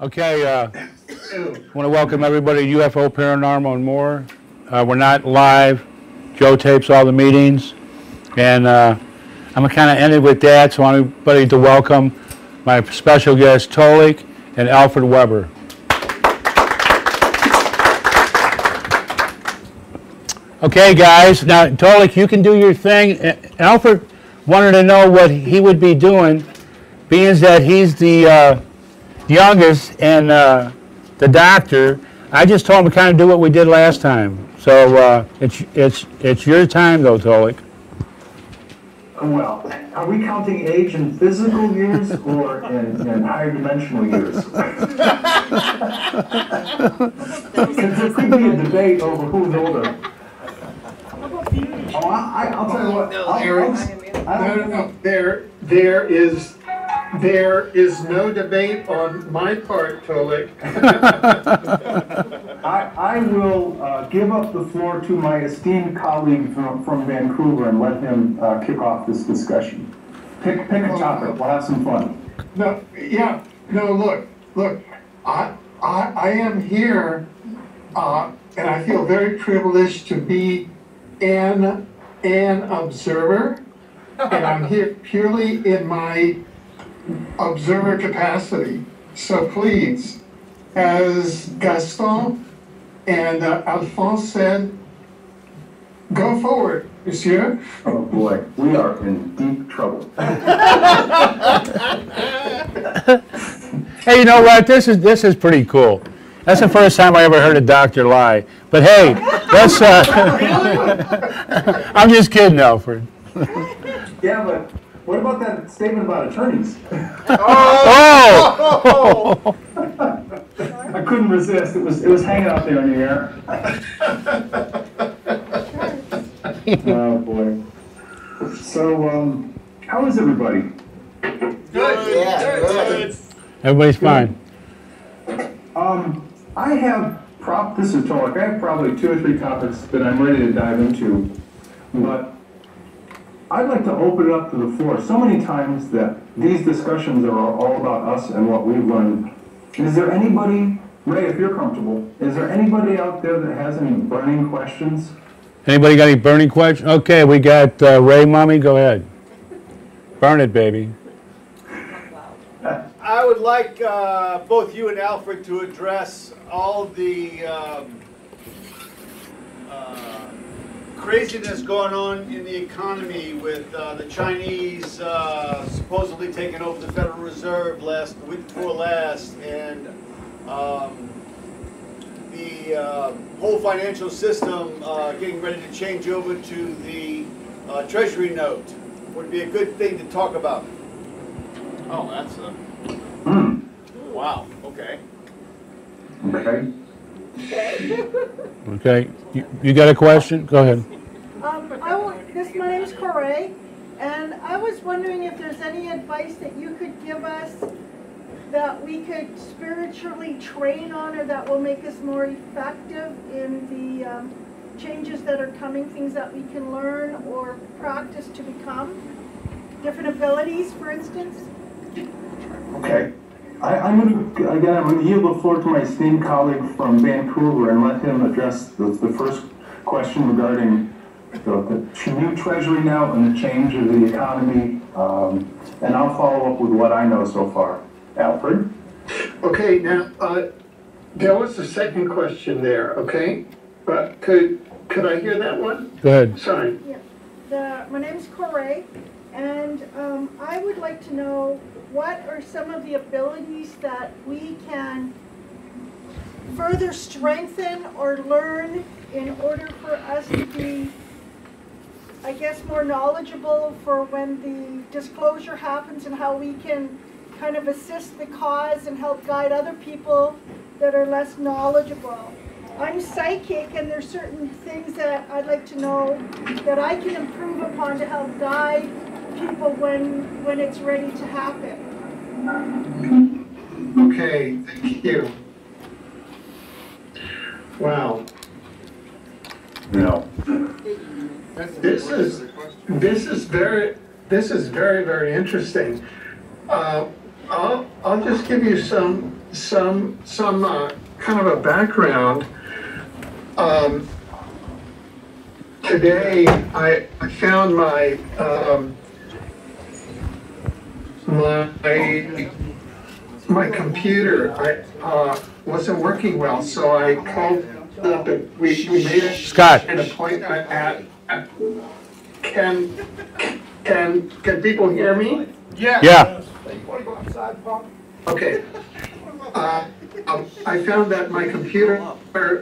Okay, I want to welcome everybody to UFO Paranormal More. We're not live. Joe tapes all the meetings. And I'm going to kind of end it with that, so I want everybody to welcome my special guests, Tolec and Alfred Webre. Okay, guys, now, Tolec, you can do your thing. Alfred wanted to know what he would be doing, being that he's the youngest and the doctor. I just told him to kind of do what we did last time. So it's your time, though, Tolec. Well, are we counting age in physical years or in higher dimensional years? Because there could be a debate over who's older. Oh, I'll tell you what. There is no debate on my part, Tolec. I will give up the floor to my esteemed colleague from Vancouver and let him kick off this discussion. Pick a topic. We'll have some fun. Look. I am here, and I feel very privileged to be an observer, and I'm here purely in my observer capacity. So please, as Gaston and Alphonse said, go forward, monsieur. Oh boy, we are in deep trouble. Hey, you know what? This is pretty cool. That's the first time I ever heard a doctor lie. But hey, that's I'm just kidding, Alfred. Yeah, but what about that statement about attorneys? Oh! I couldn't resist. It was hanging out there in the air. Oh boy. So how is everybody? Good. Yeah, good. Everybody's fine. I have this is Tolec. I have probably 2 or 3 topics that I'm ready to dive into, but I'd like to open it up to the floor. So many times that these discussions are all about us and what we've learned. Is there anybody, Ray, if you're comfortable, is there anybody out there that has any burning questions? Anybody got any burning questions? Okay, we got Ray, Mommy. Go ahead. Burn it, baby. I would like both you and Alfred to address all the craziness going on in the economy with the Chinese supposedly taking over the Federal Reserve the week before last, and the whole financial system getting ready to change over to the Treasury note. Would be a good thing to talk about. Oh, that's a... Wow, okay. Okay. You got a question? Go ahead. My name is Corey, and I was wondering if there's any advice that you could give us that we could spiritually train on, or that will make us more effective in the changes that are coming, things that we can learn or practice to become different abilities, for instance. Okay. I'm going to yield the floor to my esteemed colleague from Vancouver and let him address the first question regarding the new Treasury note and the change of the economy, and I'll follow up with what I know so far. Alfred? Okay, now, there was a second question there, okay? But could I hear that one? Go ahead. Sorry. Yeah. My name is Corey, and I would like to know what are some of the abilities that we can further strengthen or learn in order for us to be, I guess, more knowledgeable for when the disclosure happens, and how we can kind of assist the cause and help guide other people that are less knowledgeable. I'm psychic, and there's certain things that I'd like to know that I can improve upon to help guide people when it's ready to happen. Okay, thank you. Wow. No. This is very, very interesting. I'll just give you some kind of a background. Today I found my my computer wasn't working well, so I called up and we made Scott. an appointment at can people hear me? Yeah. Okay. I found that my computer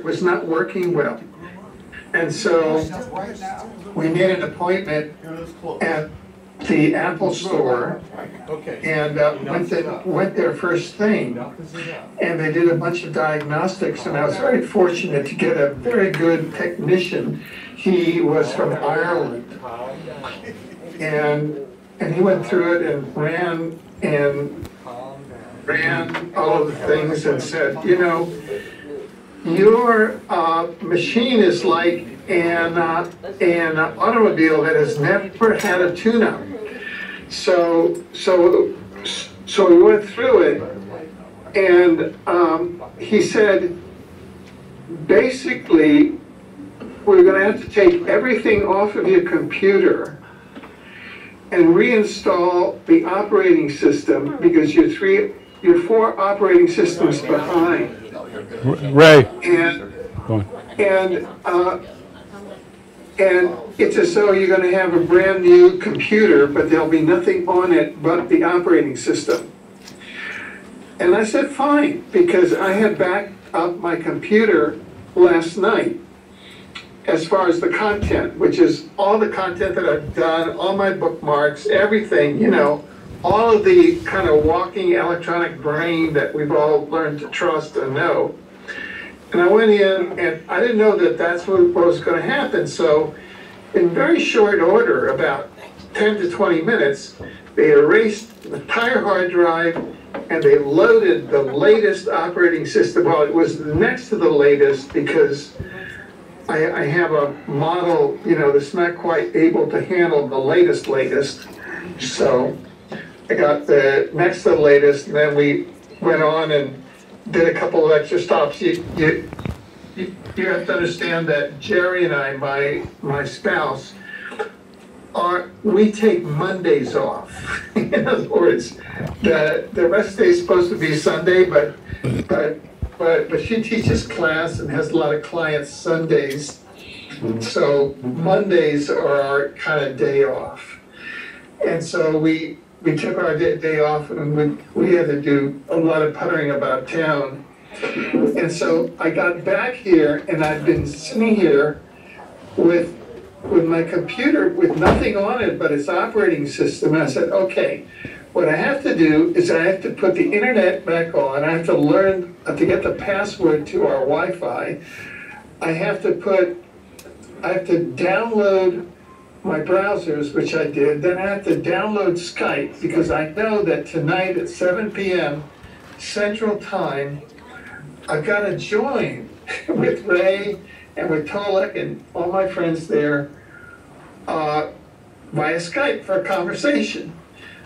was not working well. And so we made an appointment at the Apple store and went there first thing. And they did a bunch of diagnostics, and I was very fortunate to get a very good technician. He was from Ireland. And he went through it and ran all of the things and said, you know, your machine is like an automobile that has never had a tune-up. So we went through it, and he said, basically, we're going to have to take everything off of your computer and reinstall the operating system because you're 4 operating systems behind. Ray. And it's as though you're going to have a brand new computer, but there'll be nothing on it but the operating system. And I said, fine, because I had backed up my computer last night as far as the content, which is all the content that I've done, all my bookmarks, everything, you know, all of the kind of walking electronic brain that we've all learned to trust and know. And I went in, and I didn't know that that's what was going to happen. So in very short order, about 10 to 20 minutes, they erased the entire hard drive, and they loaded the latest operating system. Well, it was next to the latest because I have a model, you know, that's not quite able to handle the latest. So I got the next to the latest, and then we went on and did a couple of extra stops. You have to understand that Jerry and I, my spouse, we take Mondays off. In other words, the rest day is supposed to be Sunday, but she teaches class and has a lot of clients Sundays. So Mondays are our kind of day off. And so we took our day off, and we had to do a lot of puttering about town. And so I got back here, and I've been sitting here with my computer with nothing on it but its operating system. And I said, okay, what I have to do is I have to put the internet back on. I have to learn to get the password to our Wi-Fi. I have to download my browsers, which I did. Then I have to download Skype because I know that tonight at 7 p.m. Central Time, I've got to join with Ray and with Tolec and all my friends there via Skype for a conversation.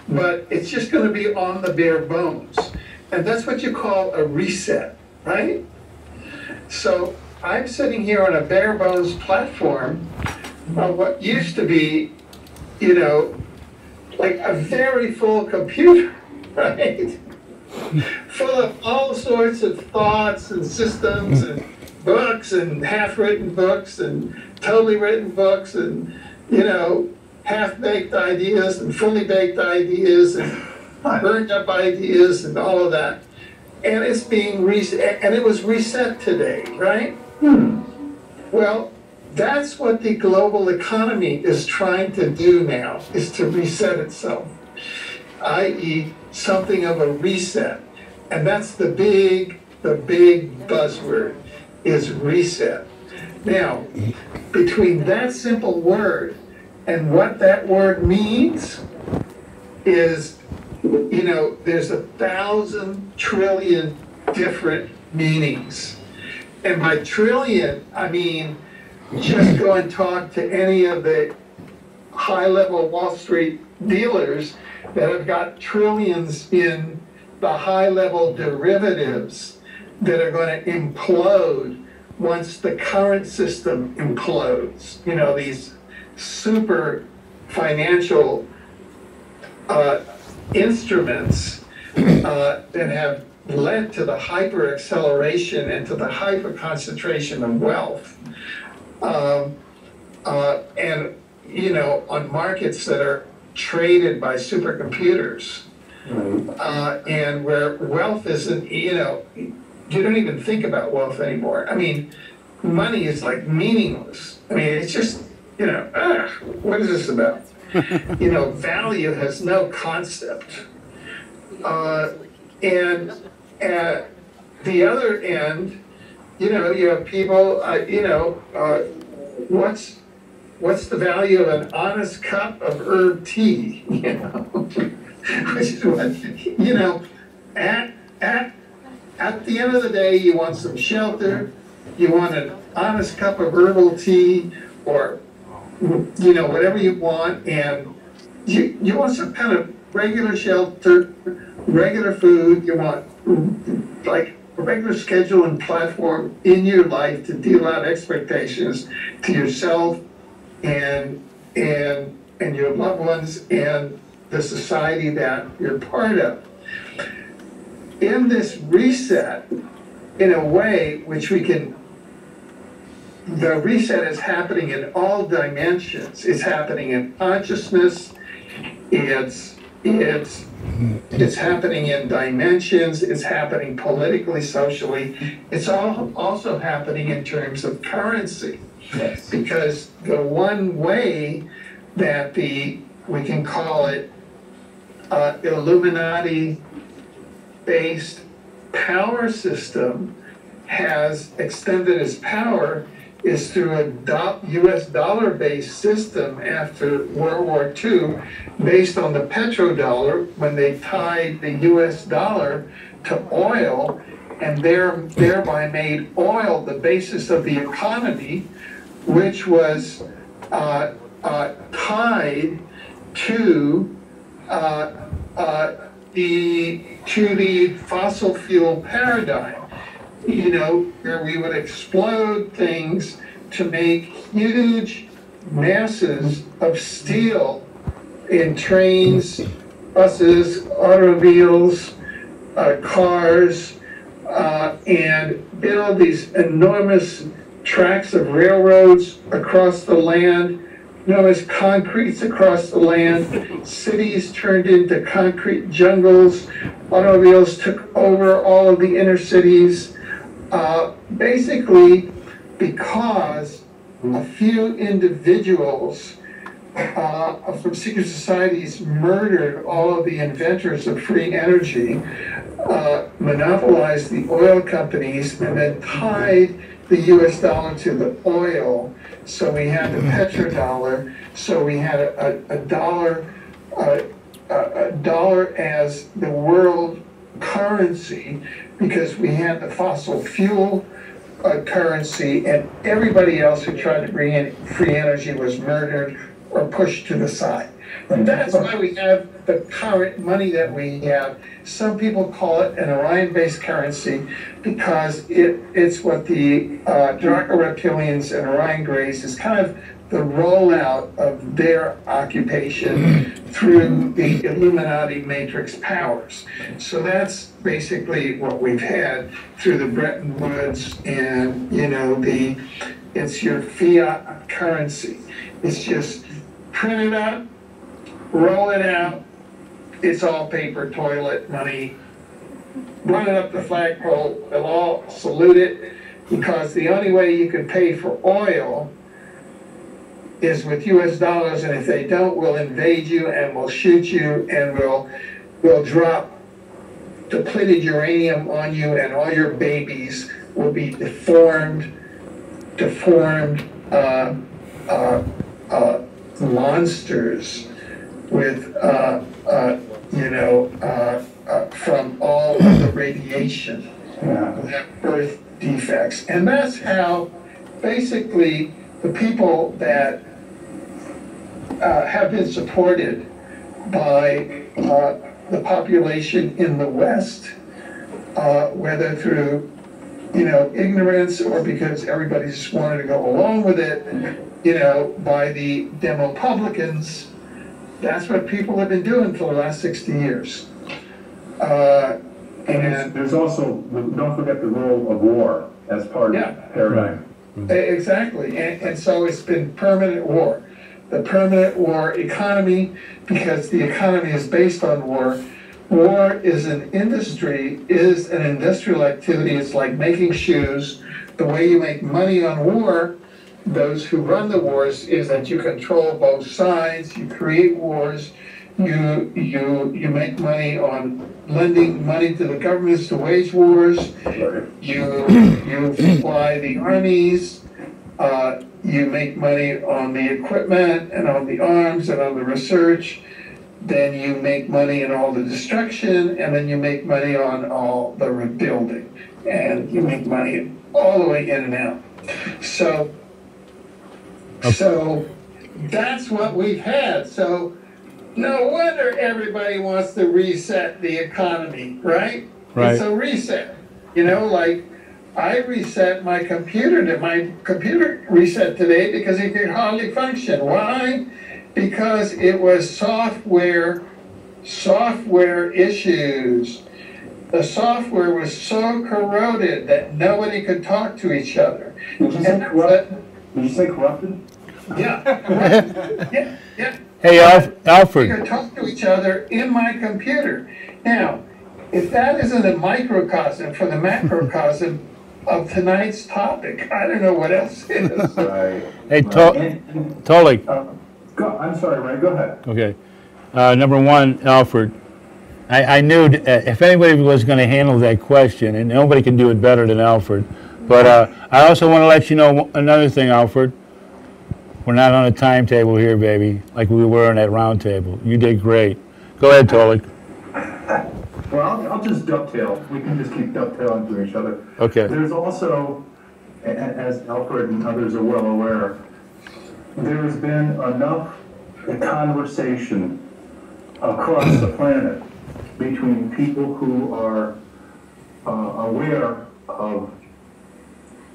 But it's just going to be on the bare bones. And that's what you call a reset, right? So I'm sitting here on a bare bones platform of what used to be, you know, like a very full computer, right? Full of all sorts of thoughts and systems and books and half-written books and totally written books and, you know, half-baked ideas and fully baked ideas and burned up ideas and all of that. And it's being reset, and it was reset today, right? Well, that's what the global economy is trying to do now, is to reset itself, i.e. something of a reset. And that's the big buzzword, is reset. Now, between that simple word and what that word means is, you know, there's 1,000 trillion different meanings. And by trillion, I mean, just go and talk to any of the high-level Wall Street dealers that have got trillions in the high-level derivatives that are going to implode once the current system implodes. You know, these super financial instruments that have led to the hyper acceleration and to the hyper concentration of wealth. And, you know, on markets that are traded by supercomputers. And where wealth isn't, you know, you don't even think about wealth anymore. I mean, money is like meaningless. I mean, it's just, you know, what is this about? You know, value has no concept. And at the other end, you know, you have people, you know, what's the value of an honest cup of herb tea? You know, which is what, you know, at the end of the day, you want some shelter, you want an honest cup of herbal tea, or, you know, whatever you want, and you want some kind of regular shelter, regular food, you want like a regular schedule and platform in your life to deal out expectations to yourself and your loved ones and the society that you're part of. In this reset, in a way which we can, the reset is happening in all dimensions. It's happening in consciousness, it's happening in dimensions, it's happening politically, socially, it's all also happening in terms of currency. Yes. Because the one way that we can call it Illuminati-based power system has extended its power is through a US dollar-based system after World War II, based on the petrodollar, when they tied the US dollar to oil and thereby made oil the basis of the economy, which was tied to the fossil fuel paradigm. You know, where we would explode things to make huge masses of steel in trains, buses, automobiles, cars, and build these enormous tracks of railroads across the land, enormous concretes across the land, cities turned into concrete jungles, automobiles took over all of the inner cities. Basically, because a few individuals from secret societies murdered all of the inventors of free energy, monopolized the oil companies, and then tied the US dollar to the oil. So we had the petrodollar, so we had a dollar as the world currency, because we had the fossil fuel currency, and everybody else who tried to bring in free energy was murdered or pushed to the side. And that's why we have the current money that we have. Some people call it an Orion-based currency because it's what the Draco reptilians and Orion Greys is kind of the rollout of their occupation through the Illuminati matrix powers. So that's basically what we've had through the Bretton Woods, and you know, it's your fiat currency. It's just print it up, roll it out, it's all paper toilet money, run it up the flagpole, they'll all salute it, because the only way you can pay for oil is with US dollars, and if they don't, we'll invade you and we'll shoot you and we'll drop depleted uranium on you, and all your babies will be deformed monsters with from all of the radiation, birth defects. And that's how basically the people that have been supported by the population in the West, whether through, ignorance or because everybody just wanted to go along with it, by the Demopublicans. That's what people have been doing for the last 60 years. And there's also, don't forget the role of war as part of that paradigm. Exactly, and so it's been permanent war. The permanent war economy, because the economy is based on war. War is an industry, is an industrial activity. It's like making shoes. The way you make money on war, those who run the wars, is that you control both sides, you create wars, you make money on lending money to the governments to wage wars, you supply the armies, you make money on the equipment and on the arms and on the research, then you make money on all the destruction, and then you make money on all the rebuilding, and you make money all the way in and out. So that's what we've had. So no wonder everybody wants to reset the economy, right? Right. It's a reset. Like I reset my computer. My computer reset today because it could hardly function. Why? Because it was software issues. The software was so corroded that nobody could talk to each other. Did you say corrupted? Yeah. Yeah. Hey, Alfred. We could talk to each other in my computer. Now, if that isn't a microcosm for the macrocosm of tonight's topic, I don't know what else is. Right. Hey, Tolec. I'm sorry, Ray, go ahead. Okay. Number one, Alfred, I knew if anybody was going to handle that question, and nobody can do it better than Alfred, but I also want to let you know another thing, Alfred. We're not on a timetable here, baby, like we were on that round table. You did great. Go ahead, Tolec. Well, I'll just dovetail. We can just keep dovetailing to each other. Okay. There's also, as Alfred and others are well aware, there's been enough conversation across the planet between people who are aware of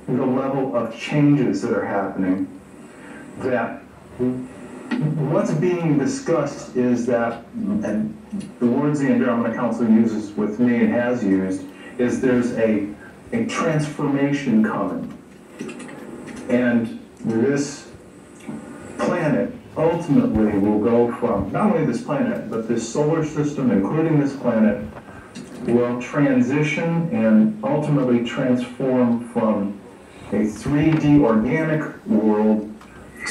the level of changes that are happening, that what's being discussed is that, and the words the Environmental Council uses with me and has used, is there's a transformation coming. And this planet ultimately will go from, not only this planet, but this solar system, including this planet, will transition and ultimately transform from a 3D organic world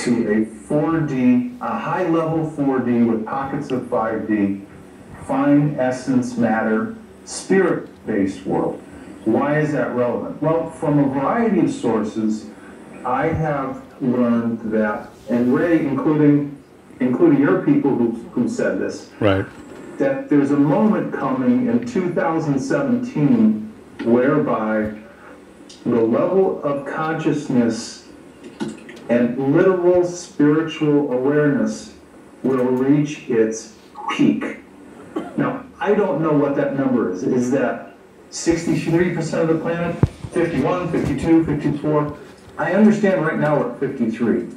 to a 4D, a high-level 4D with pockets of 5D, fine essence matter, spirit-based world. Why is that relevant? Well, from a variety of sources, I have learned that, and Ray, including your people who said this, Right. that there's a moment coming in 2017 whereby the level of consciousness and literal spiritual awareness will reach its peak. Now, I don't know what that number is. Is that 63% of the planet? 51, 52, 54? I understand right now we're at 53.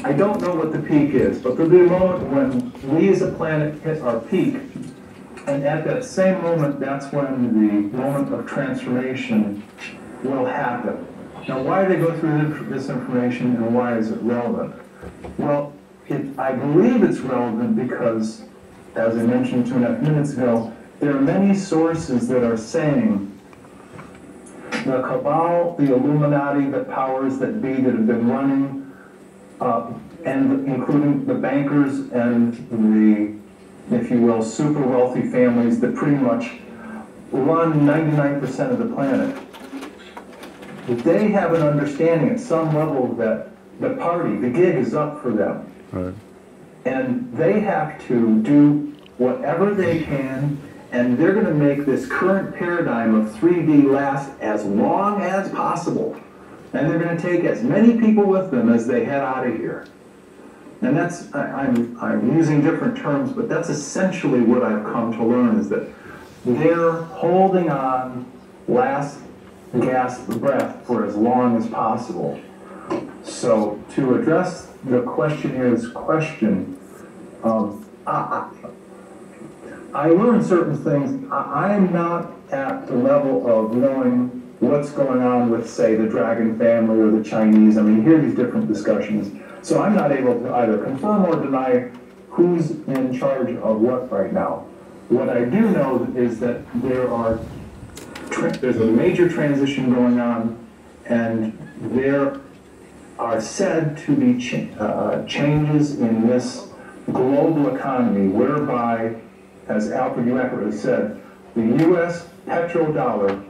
I don't know what the peak is, but there'll be a moment when we as a planet hit our peak, and at that same moment, that's when the moment of transformation will happen. Now, why do they go through this information, and why is it relevant? Well, I believe it's relevant because, as I mentioned 2.5 minutes ago, there are many sources that are saying the cabal, the Illuminati, the powers that be that have been running, and including the bankers and the, if you will, super wealthy families that pretty much run 99% of the planet. They have an understanding at some level that the party, the gig is up for them. Right. And they have to do whatever they can, and they're going to make this current paradigm of 3D last as long as possible. And they're going to take as many people with them as they head out of here. and that's, I'm using different terms, but that's essentially what I've come to learn, is that they're holding on last gasp breath for as long as possible. So to address the questionnaires question, I learned certain things. I'm not at the level of knowing what's going on with, say, the Dragon family or the Chinese. I mean, you hear these different discussions. So I'm not able to either confirm or deny who's in charge of what right now. What I do know is that there's a major transition going on, and there are said to be changes in this global economy whereby, as Alfred Webre Ray said, the U.S. petrodollar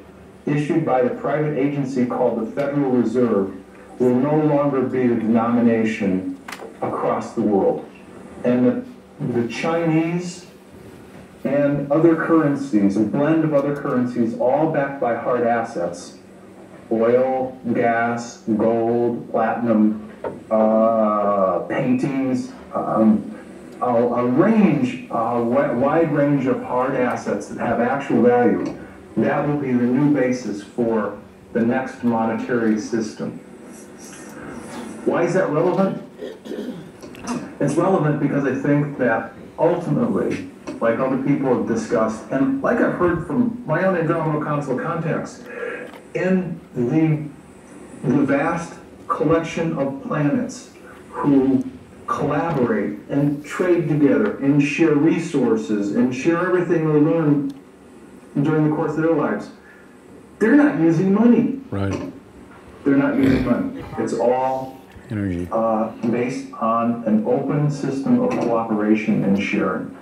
issued by the private agency called the Federal Reserve will no longer be the denomination across the world. And the Chinese and other currencies, a blend of other currencies, all backed by hard assets, oil, gas, gold, platinum, paintings, a wide range of hard assets that have actual value. That will be the new basis for the next monetary system. Why is that relevant? It's relevant because I think that ultimately, like other people have discussed, and like I've heard from my own Andromeda Council contacts, in the vast collection of planets who collaborate and trade together and share resources and share everything they learn during the course of their lives, they're not using money. Right. They're not using money. It's all Energy. Based on an open system of cooperation and sharing.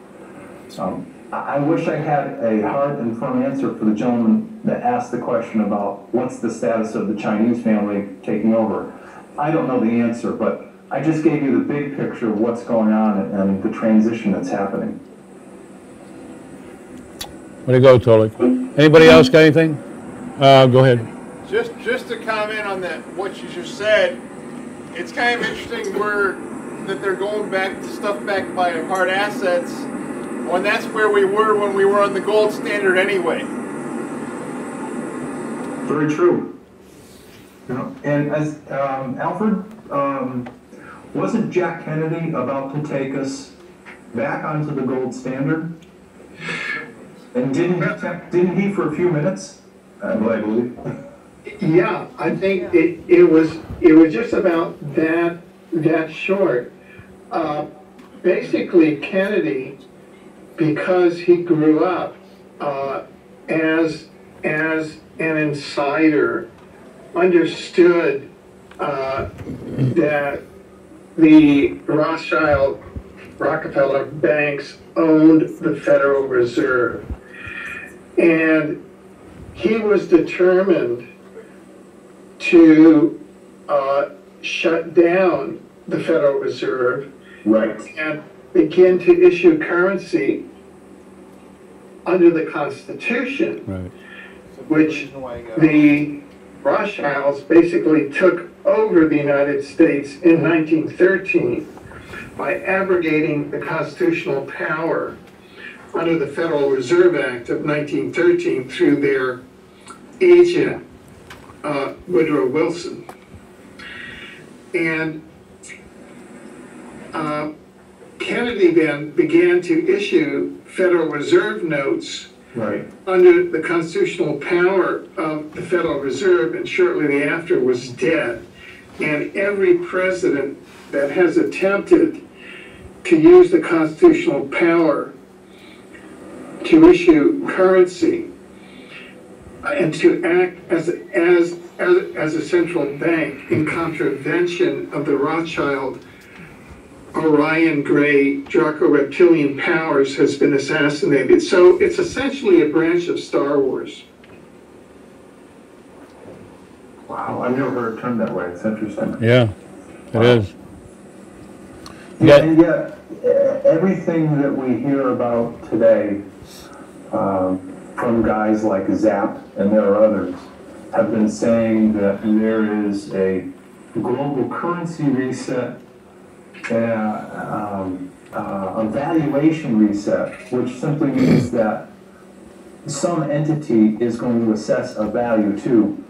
I wish I had a hard and firm answer for the gentleman that asked the question about what's the status of the Chinese family taking over. I don't know the answer, but I just gave you the big picture of what's going on and the transition that's happening. Way to go, Tolec. Anybody else got anything? Go ahead. Just to comment on that, what you just said, it's kind of interesting that they're going back to stuff backed by hard assets, when that's where we were when we were on the gold standard anyway. Very true. You know, and as Alfred, wasn't Jack Kennedy about to take us back onto the gold standard? And didn't he for a few minutes? I believe. Yeah, I think it was just about that short. Basically, Kennedy, because he grew up as an insider, understood that the Rothschild Rockefeller banks owned the Federal Reserve, and he was determined to shut down the Federal Reserve, right, and begin to issue currency under the Constitution, Right. which the Rothschilds basically took over the United States in 1913 by abrogating the constitutional power under the Federal Reserve Act of 1913 through their agent, Woodrow Wilson. And Kennedy then began to issue Federal Reserve notes, right, under the constitutional power of the Federal Reserve, and shortly thereafter was dead. And every president that has attempted to use the constitutional power to issue currency and to act as a central bank in contravention of the Rothschild, Orion Gray, Draco reptilian powers has been assassinated. So it's essentially a branch of Star Wars. Wow, I've never heard it termed that way. It's interesting. Yeah, it is. Yeah, and yet, everything that we hear about today from guys like Zap and there are others have been saying that there is a global currency reset a valuation reset, which simply means that some entity is going to assess a value to,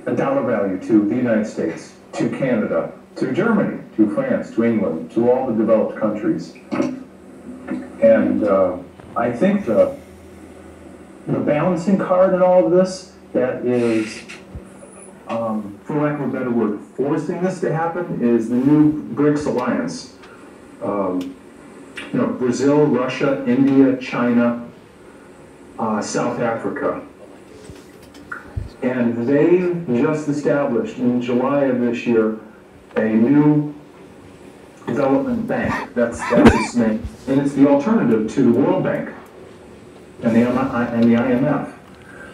a dollar value to the United States, to Canada, to Germany, to France, to England, to all the developed countries. And I think the balancing card in all of this that is, for lack of a better word, forcing this to happen is the new BRICS alliance. You know, Brazil, Russia, India, China, South Africa. And they just established in July of this year a new development bank. That's its name. And it's the alternative to the World Bank and the IMF.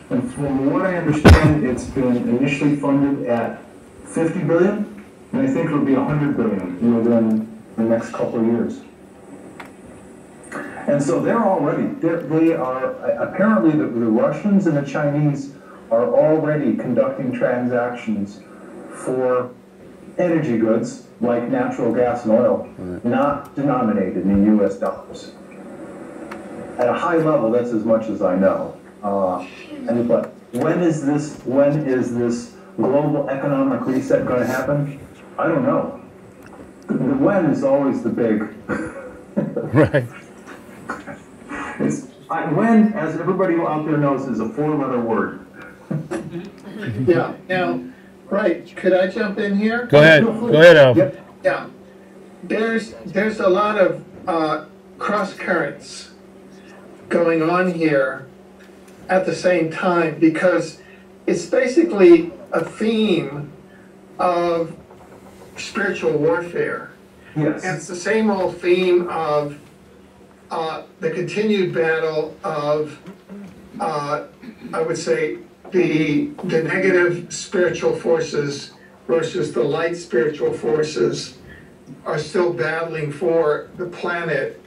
And from what I understand, it's been initially funded at $50 billion, and I think it'll be $100 billion within the next couple of years. And so they are, apparently the Russians and the Chinese are already conducting transactions for energy goods like natural gas and oil, not denominated in US dollars. At a high level, that's as much as I know. But when is this global economic reset going to happen? I don't know. The when is always the big. Right. When, as everybody out there knows, is a four-letter word. Yeah, now, right, could I jump in here? Go ahead. Go ahead, Alfred. Yep. Yeah, there's a lot of cross currents going on here at the same time, because it's basically a theme of spiritual warfare. Yes. And it's the same old theme of the continued battle of, I would say, the negative spiritual forces versus the light spiritual forces are still battling for the planet.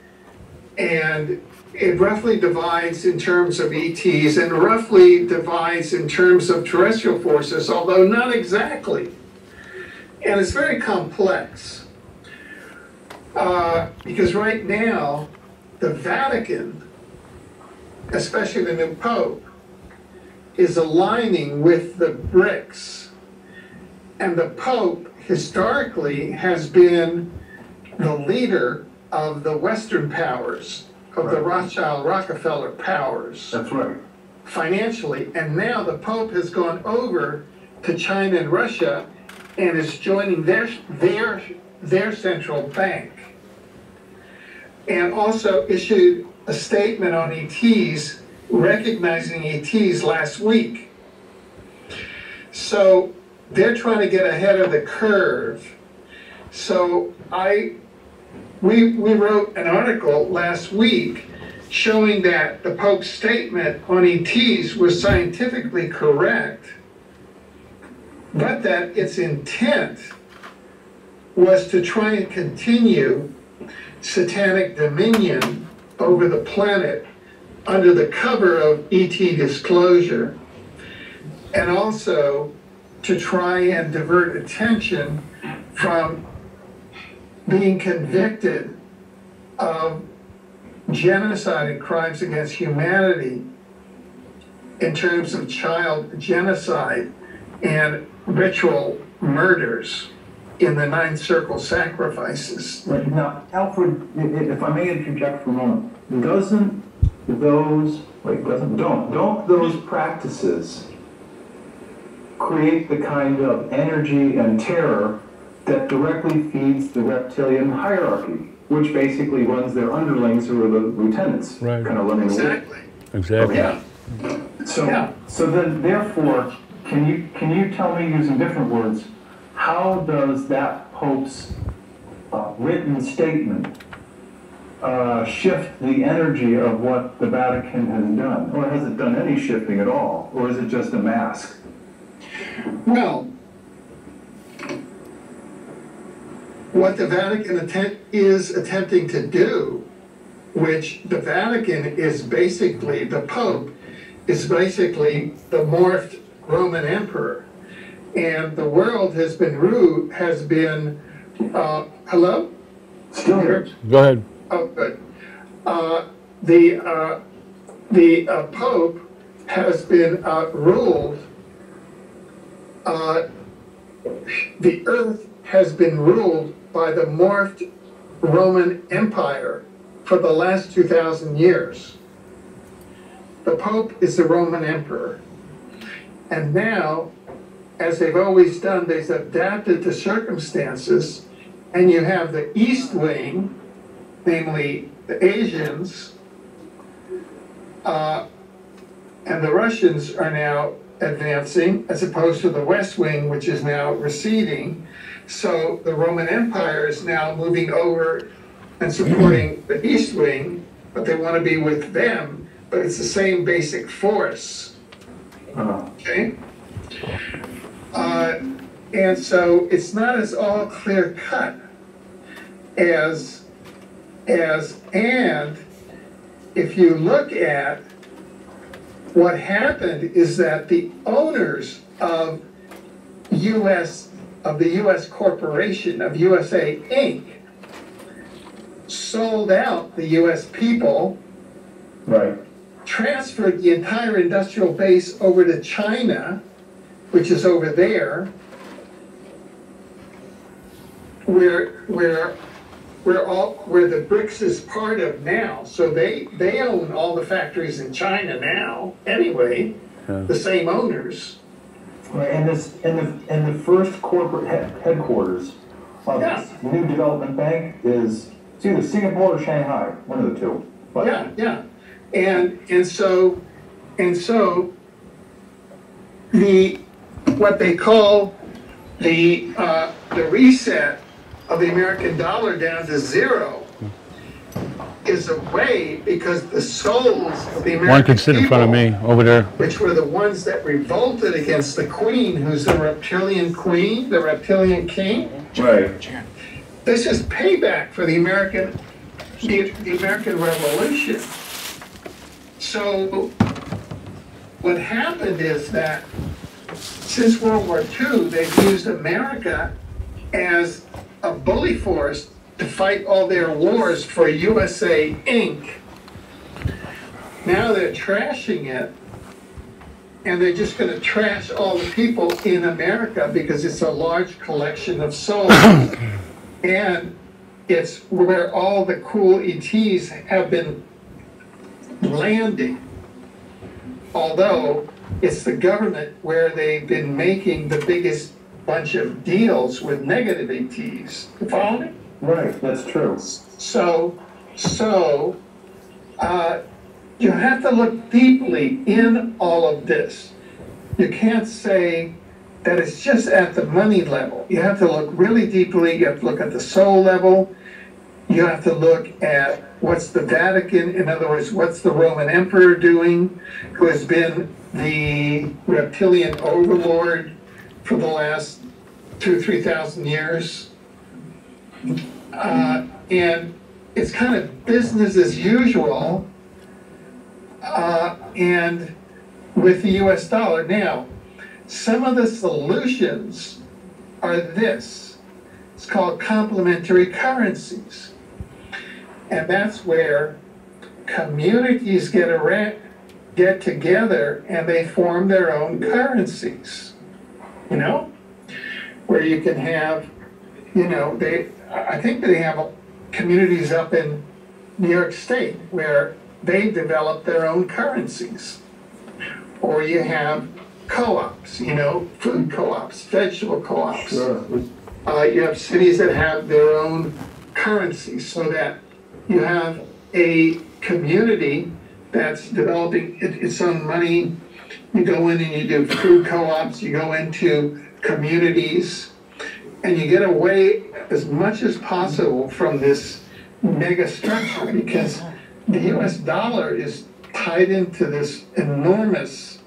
And it roughly divides in terms of ETs and roughly divides in terms of terrestrial forces, although not exactly. And it's very complex. Because right now, the Vatican, especially the new Pope, is aligning with the BRICS. And the Pope historically has been the leader of the Western powers, of the Rothschild Rockefeller powers. That's right. Financially. And now the Pope has gone over to China and Russia and is joining their central bank. And also issued a statement on ETs, recognizing ETs last week. So they're trying to get ahead of the curve. So we wrote an article last week showing that the Pope's statement on ETs was scientifically correct, but that its intent was to try and continue satanic dominion over the planet under the cover of ET disclosure, and also to try and divert attention from being convicted of genocide and crimes against humanity in terms of child genocide and ritual murders in the 9 circle sacrifices. Right. Now, Alfred, if I may interject for a moment, don't those practices create the kind of energy and terror that directly feeds the reptilian hierarchy, which basically runs their underlings, who are the lieutenants, Right. kind of running the Exactly. Exactly. Yeah. So then, therefore, can you tell me, using different words, how does that Pope's written statement shift the energy of what the Vatican has done? Or has it done any shifting at all? Or is it just a mask? Well, what the Vatican is attempting to do, which the Vatican is basically, the Pope is basically the morphed Roman emperor. And the world has been hello? Still here. Go ahead. Oh, good. The Pope has been ruled, the earth has been ruled by the morphed Roman Empire for the last 2,000 years. The Pope is the Roman Emperor. And now, as they've always done, they've adapted to circumstances, and you have the East Wing, namely the Asians, and the Russians are now advancing, as opposed to the West Wing, which is now receding. So the Roman Empire is now moving over and supporting the East Wing, but they want to be with them, but it's the same basic force. Okay? And so it's not as all clear cut and if you look at what happened is that the owners of the U.S. corporation, of USA Inc., sold out the U.S. people, Right. transferred the entire industrial base over to China, which is over there, where the BRICS is part of now. So they own all the factories in China now, anyway, the same owners. Right, and the first corporate headquarters of this new development bank is it's either Singapore or Shanghai, one of the two. But And so the what they call the reset of the American dollar down to zero is a way, because the souls of the American One can sit in front of people, me over there. which were the ones that revolted against the queen, who's the reptilian queen, the reptilian king. right. This is payback for the American Revolution. So what happened is that since World War II, they've used America as a bully force to fight all their wars for USA Inc. Now they're trashing it, and they're just going to trash all the people in America because it's a large collection of souls. And it's where all the cool ETs have been landing. Although it's the government where they've been making the biggest bunch of deals with negative ETs. You follow me? Right, that's true. So you have to look deeply in all of this. You can't say that it's just at the money level. You have to look really deeply. You have to look at the soul level. You have to look at what's the Vatican, in other words, what's the Roman Emperor doing, who has been the reptilian overlord for the last 2,000 or 3,000 years. And it's kind of business as usual, and with the US dollar. Now, some of the solutions are this. It's called complementary currencies. And that's where communities get together and they form their own currencies. You know? Where you can have, I think they have communities up in New York State where they develop their own currencies. Or you have co-ops, food co-ops, vegetable co-ops. Sure. You have cities that have their own currencies, so that you have a community that's developing its own money. You go in and you do food co-ops, you go into communities, and you get away as much as possible from this mega structure, because the US dollar is tied into this enormous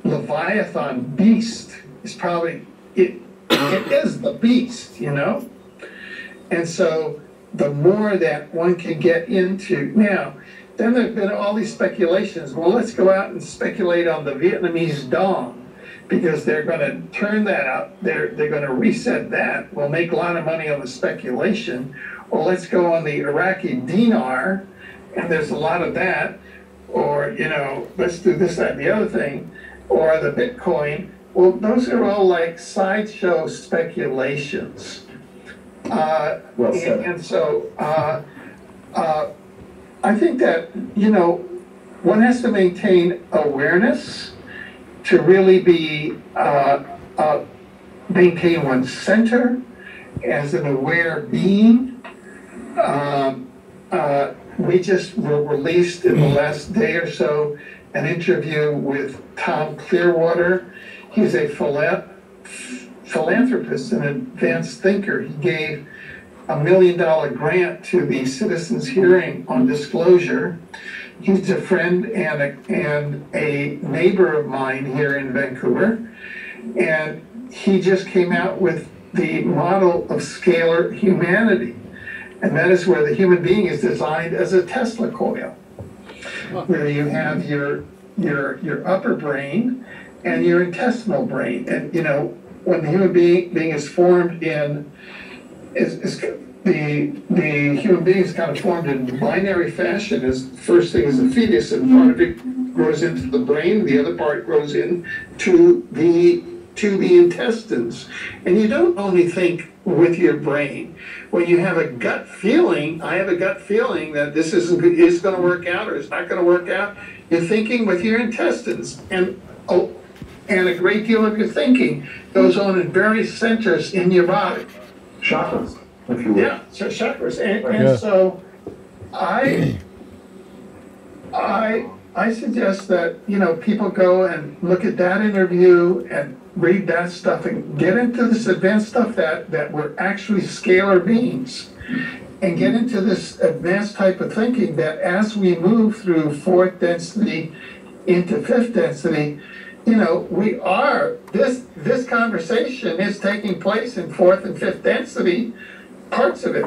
Leviathan beast. It's probably, it is the beast, And so the more that one can get into, now, then there's been all these speculations. Well, let's go out and speculate on the Vietnamese dong, because they're going to turn that out. They're going to reset that. We'll make a lot of money on the speculation. well, let's go on the Iraqi dinar, and there's a lot of that, or, you know, let's do this, that, and the other thing, or the Bitcoin. Well, those are all like sideshow speculations. Well said. And so I think that, you know, one has to maintain awareness to really be, maintain one's center as an aware being. We just were released in the last day or so an interview with Tom Clearwater. He's a philanthropist and advanced thinker. He gave $1 million grant to the Citizens Hearing on Disclosure. He's a friend and a neighbor of mine here in Vancouver. And he just came out with the model of scalar humanity. And that is where the human being is designed as a Tesla coil, where you have your upper brain and your intestinal brain. And, you know, when the human being is formed in, the human being is kind of formed in binary fashion. As first thing is a fetus, and part of it grows into the brain, the other part grows into the intestines. And you don't only think with your brain. When you have a gut feeling, I have a gut feeling that this is going to work out or it's not going to work out, you're thinking with your intestines. And a great deal of your thinking goes on in various centers in your body. Chakras, if you will. Yeah, so chakras. And so I suggest that, you know, people go and look at that interview and read that stuff and get into this advanced stuff that we're actually scalar beings, and get into this advanced type of thinking that as we move through fourth density into fifth density, you know, we are, this conversation is taking place in fourth and fifth density parts of it,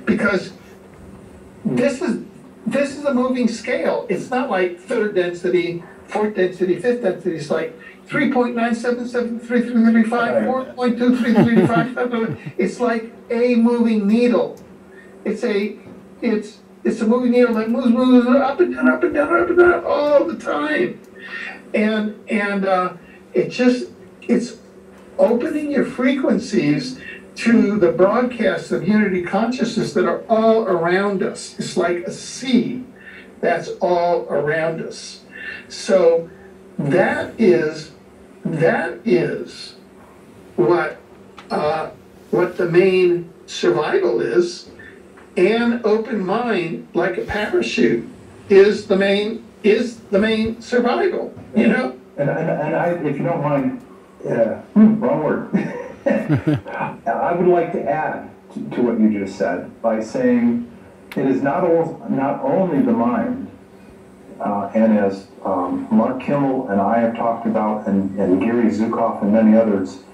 because this is a moving scale. It's not like third density, fourth density, fifth density. It's like 3.9773335, 4.23355. It's like a moving needle. It's a moving needle that moves up and down, up and down, up and down all the time. And it's opening your frequencies to the broadcasts of unity consciousness that are all around us. It's like a sea that's all around us. So that is what the main survival is, and open mind, like a parachute, is the main survival. You know. And I, if you don't mind, wrong word. I would like to add to what you just said by saying it is not only the mind, and as Mark Kimmel and I have talked about, and Gary Zukav and many others,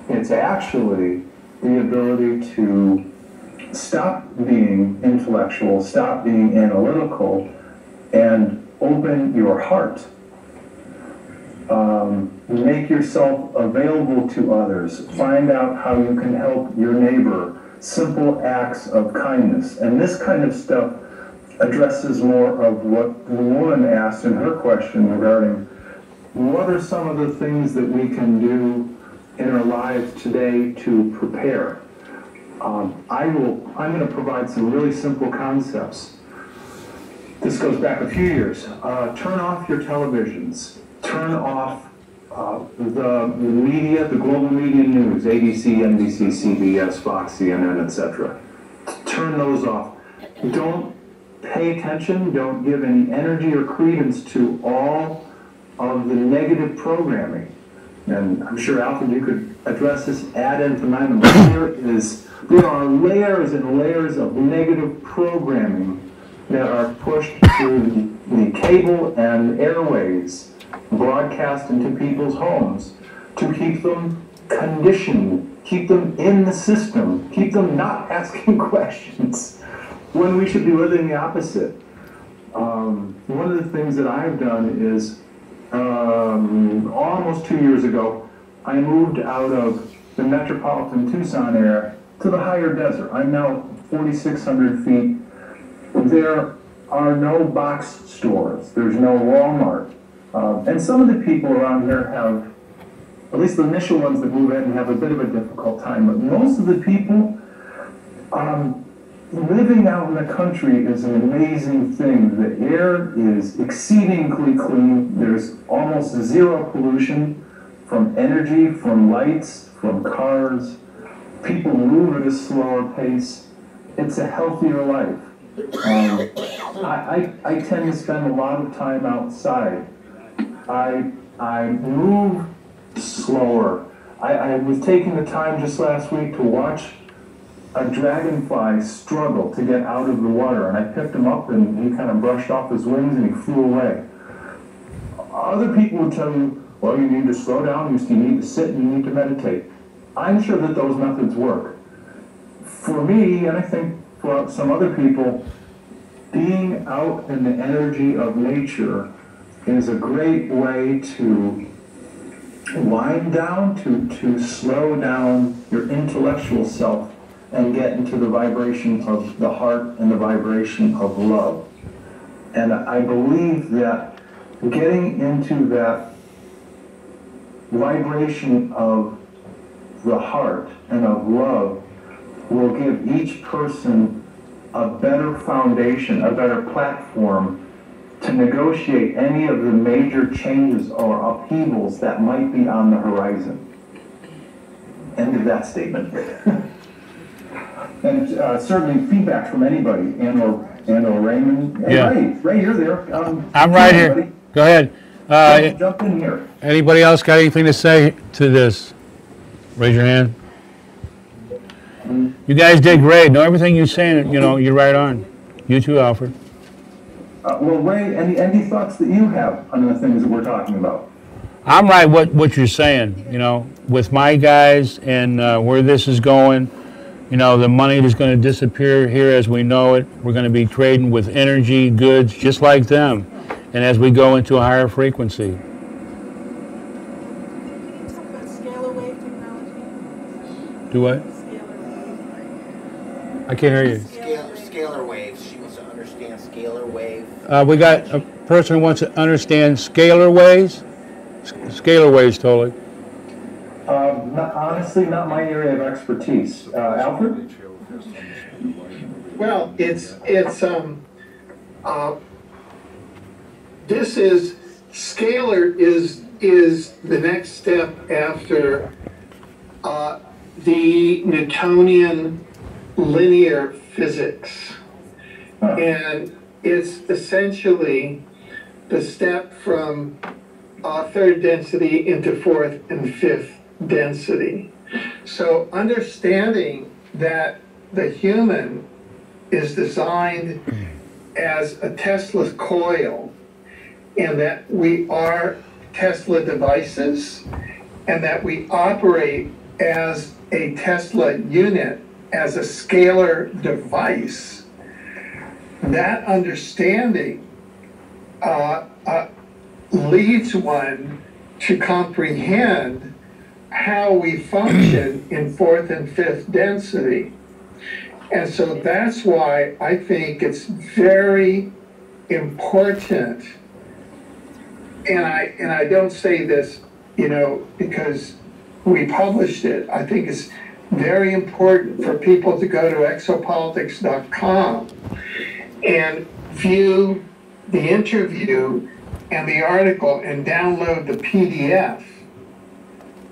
it's actually the ability to stop being intellectual, stop being analytical, and open your heart. Make yourself available to others. Find out how you can help your neighbor. Simple acts of kindness. And this kind of stuff addresses more of what the woman asked in her question regarding what are some of the things that we can do in our lives today to prepare. I'm going to provide some really simple concepts. This goes back a few years. Turn off your televisions. Turn off the media, the global media news, ABC, NBC, CBS, Fox, CNN, etc. Turn those off. Don't pay attention. Don't give any energy or credence to all of the negative programming. And I'm sure, Alfred, you could address this ad infinitum. There are layers and layers of negative programming that are pushed through the cable and airways, broadcast into people's homes to keep them conditioned, keep them in the system, keep them not asking questions, when we should be living the opposite. One of the things that I've done is, almost 2 years ago, I moved out of the metropolitan Tucson area to the higher desert. I'm now 4,600 feet, there are no box stores. There's no Walmart. And some of the people around here have, at least the initial ones that move in, have a bit of a difficult time. But most of the people, living out in the country is an amazing thing. The air is exceedingly clean. There's almost zero pollution from energy, from lights, from cars. People move at a slower pace. It's a healthier life. I tend to spend a lot of time outside. I move slower. I was taking the time just last week to watch a dragonfly struggle to get out of the water, and I picked him up and he kind of brushed off his wings and he flew away. Other people would tell you, well, you need to slow down, you need to sit, and you need to meditate. I'm sure that those methods work. For me, and I think for some other people, being out in the energy of nature is a great way to wind down, to slow down your intellectual self and get into the vibration of the heart and the vibration of love. And I believe that getting into that vibration of the heart and of love will give each person a better foundation, a better platform to negotiate any of the major changes or upheavals that might be on the horizon. End of that statement. And certainly feedback from anybody, and or Raymond. Hey, Yeah. Ray, you're there. I'm right here. Go ahead. Jump in here. Anybody else got anything to say to this? Raise your hand. You guys did great. No, everything you're saying, you're right on. You too, Alfred. Well, Ray, any thoughts that you have on the things that we're talking about? I'm right what you're saying, with my guys and where this is going. The money is going to disappear here as we know it. We're going to be trading with energy, goods, just like them. And as we go into a higher frequency. Scalar wave technology. Do what? I can't hear you. Scalar waves. She wants to understand scalar wave. We got a person who wants to understand scalar waves. Scalar waves, Tolec. Honestly, not my area of expertise. Alfred? Well, this is, scalar is the next step after the Newtonian linear physics. And it's essentially the step from third density into fourth and fifth density. So understanding that the human is designed as a Tesla coil, and that we are Tesla devices, and that we operate as a Tesla unit, as a scalar device, that understanding leads one to comprehend how we function in fourth and fifth density. And so that's why I think it's very important, and I don't say this, because we published it. I think it's very important for people to go to exopolitics.com and view the interview and the article and download the PDF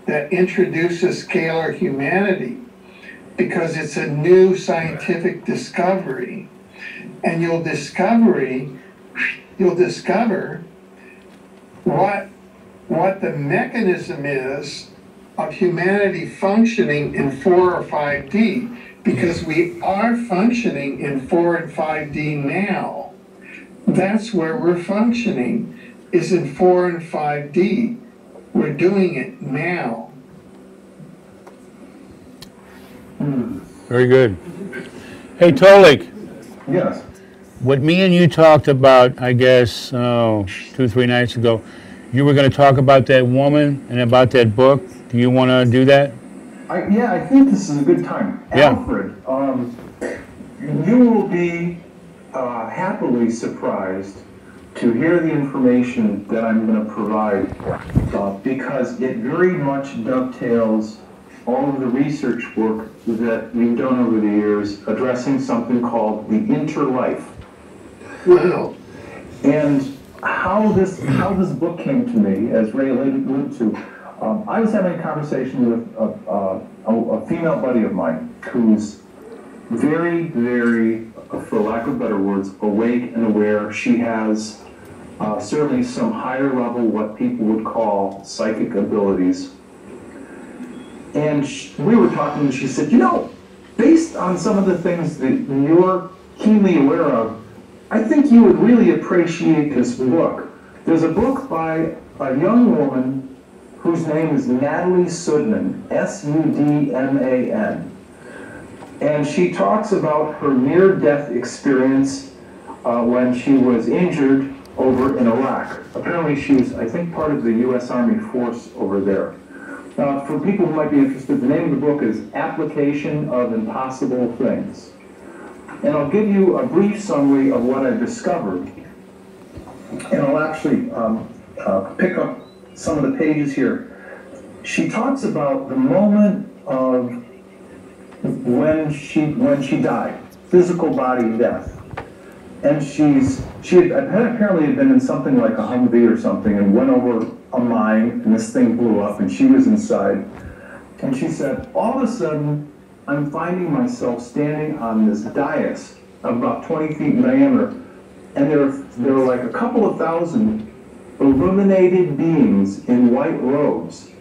that introduces scalar humanity, because it's a new scientific discovery, and you'll discover what the mechanism is of humanity functioning in 4 or 5D, because we are functioning in 4 and 5D now. That's where we're functioning, is in 4 and 5D. We're doing it now. Very good. Hey, Tolec. Yes. What me and you talked about, I guess, 2-3 nights ago, you were going to talk about that woman and about that book. Do you want to do that? I think this is a good time. Yeah. Alfred, You will be happily surprised to hear the information that I'm going to provide because it very much dovetails all of the research work that we've done over the years addressing something called the interlife. Wow. And how this book came to me, as Ray alluded to, I was having a conversation with a female buddy of mine who's very, very, for lack of better words, awake and aware. She has certainly some higher level, what people would call psychic abilities. And we were talking, and she said, you know, based on some of the things that you're keenly aware of, I think you would really appreciate this book. There's a book by a young woman whose name is Natalie Sudman, S-U-D-M-A-N. And she talks about her near-death experience when she was injured over in Iraq. Apparently she was, I think, part of the U.S. Army force over there. For people who might be interested, the name of the book is Application of Impossible Things. And I'll give you a brief summary of what I discovered. And I'll actually pick up some of the pages here. She talks about the moment of when she died, physical body death. And she had apparently been in something like a Humvee or something and went over a mine, and this thing blew up, and she was inside. And she said, all of a sudden, I'm finding myself standing on this dais of about 20 feet in diameter, and there are like a couple of thousand illuminated beings in white robes.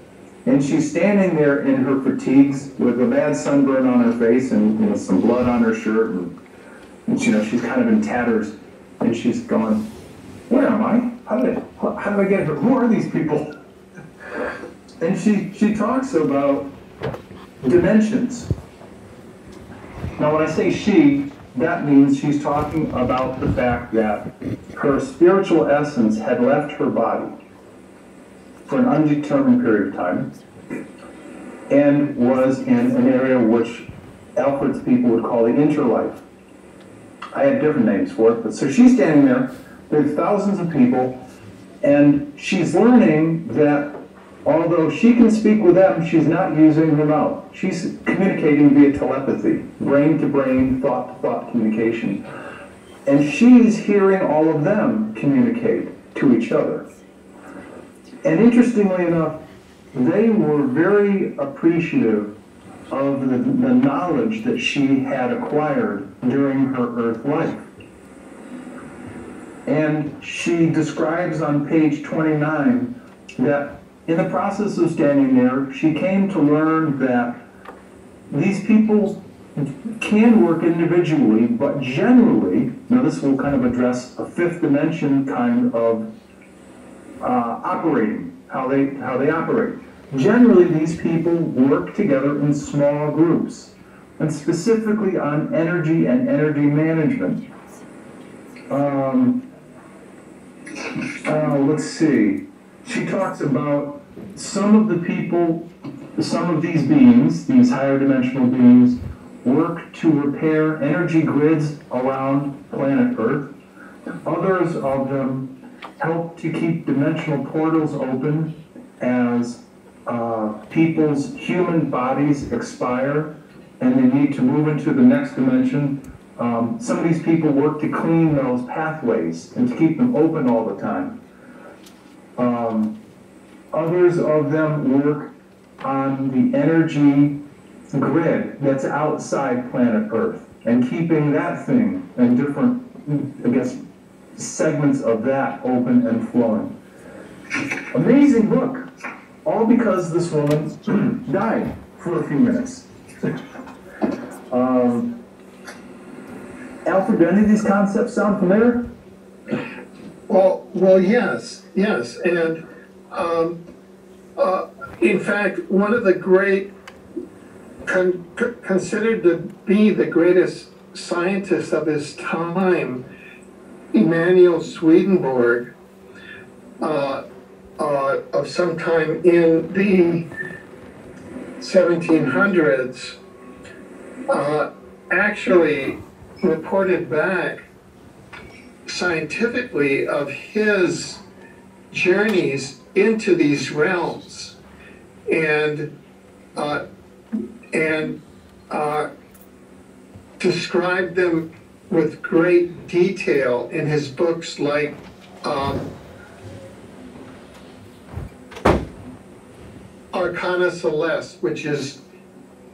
And she's standing there in her fatigues with a bad sunburn on her face and some blood on her shirt, and she's kind of in tatters, and she's going, where am I? How did I get here? Who are these people? And she talks about dimensions. Now when I say she, that means she's talking about the fact that her spiritual essence had left her body for an undetermined period of time and was in an area which Alfred's people would call the interlife. I had different names for it, but so she's standing there, there's thousands of people, and she's learning that although she can speak with them, she's not using her mouth. She's communicating via telepathy, brain-to-brain, thought-to-thought communication. And she's hearing all of them communicate to each other. And interestingly enough, they were very appreciative of the knowledge that she had acquired during her earth life. And she describes on page 29 that in the process of standing there, she came to learn that these people can work individually, but generally, now this will kind of address a fifth dimension kind of operating, how they operate. Generally, these people work together in small groups, and specifically on energy and energy management. Let's see. She talks about some of the people, some of these beings, these higher dimensional beings, work to repair energy grids around planet Earth. Others of them help to keep dimensional portals open as people's human bodies expire and they need to move into the next dimension. Some of these people work to clean those pathways and to keep them open all the time. Others of them work on the energy grid that's outside planet Earth and keeping that thing and different, I guess, segments of that open and flowing. Amazing book, all because this woman died for a few minutes. Alfred, do any of these concepts sound familiar? Well, yes, and in fact, one of the great, considered to be the greatest scientist of his time, Emanuel Swedenborg, of some time in the 1700s, actually reported back scientifically of his journeys into these realms, and described them with great detail in his books, like Arcana Celeste, which is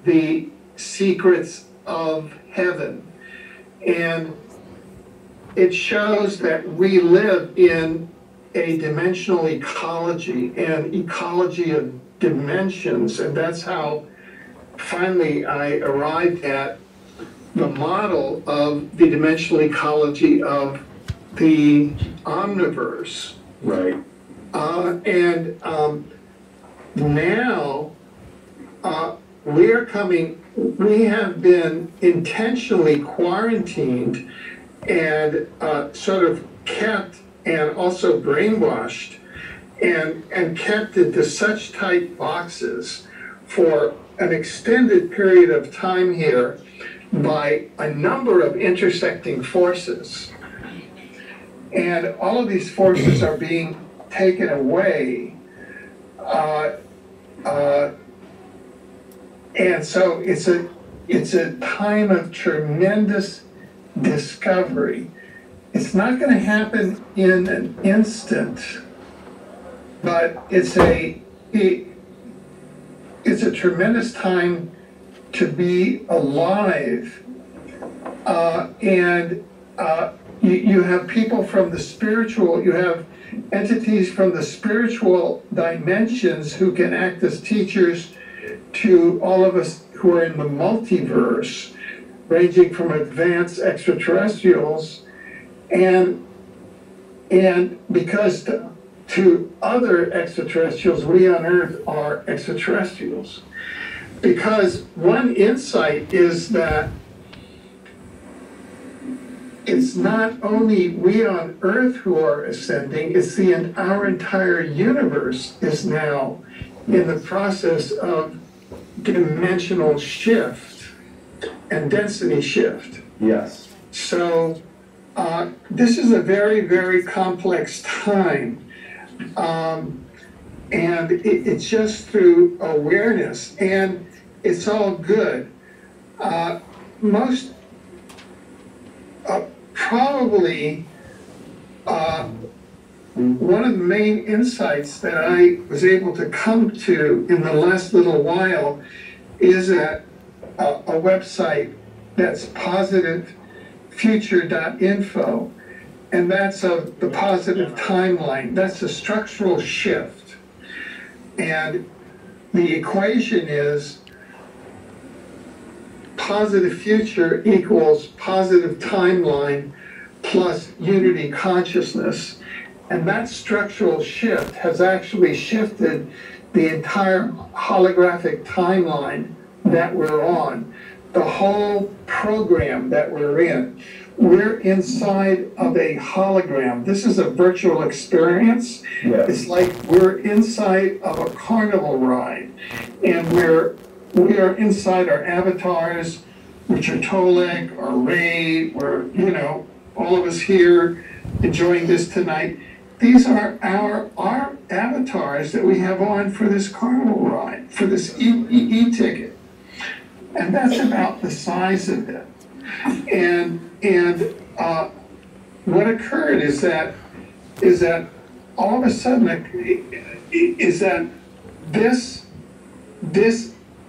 the secrets of heaven. And it shows that we live in a dimensional ecology, and ecology of dimensions, and that's how finally I arrived at the model of the dimensional ecology of the omniverse. Right. Now we have been intentionally quarantined and sort of kept and also brainwashed and kept into such tight boxes for an extended period of time here by a number of intersecting forces. And all of these forces are being taken away. And so it's a time of tremendous discovery. It's not going to happen in an instant, but it's a tremendous time to be alive. You have people from the spiritual, you have entities from the spiritual dimensions who can act as teachers to all of us who are in the multiverse, ranging from advanced extraterrestrials and because to other extraterrestrials, we on Earth are extraterrestrials. Because one insight is that it's not only we on Earth who are ascending, it's our entire universe is now in the process of dimensional shift and density shift. Yes. So this is a very, very complex time. And it's just through awareness, and it's all good. Probably one of the main insights that I was able to come to in the last little while is a website that's positivefuture.info, and that's of the positive timeline. That's a structural shift. And the equation is positive future equals positive timeline plus unity consciousness. And that structural shift has actually shifted the entire holographic timeline that we're on, the whole program that we're in. We're inside of a hologram. This is a virtual experience. Yes. It's like we're inside of a carnival ride, and we are inside our avatars, which are Tolec or Ray, or all of us here enjoying this tonight. These are our avatars that we have on for this carnival ride, for this e-ticket. And that's about the size of it. And what occurred is that all of a sudden is that this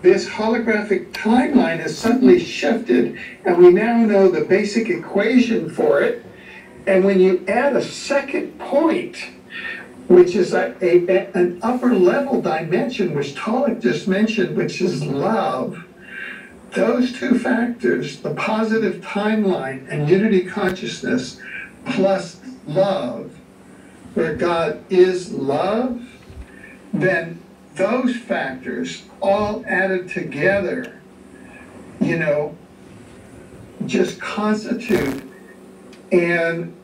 holographic timeline has suddenly shifted, and we now know the basic equation for it. And when you add a second point, which is an upper level dimension, which Tolec just mentioned, which is love, those two factors, the positive timeline and unity consciousness plus love, where God is love, then those factors all added together, just constitute and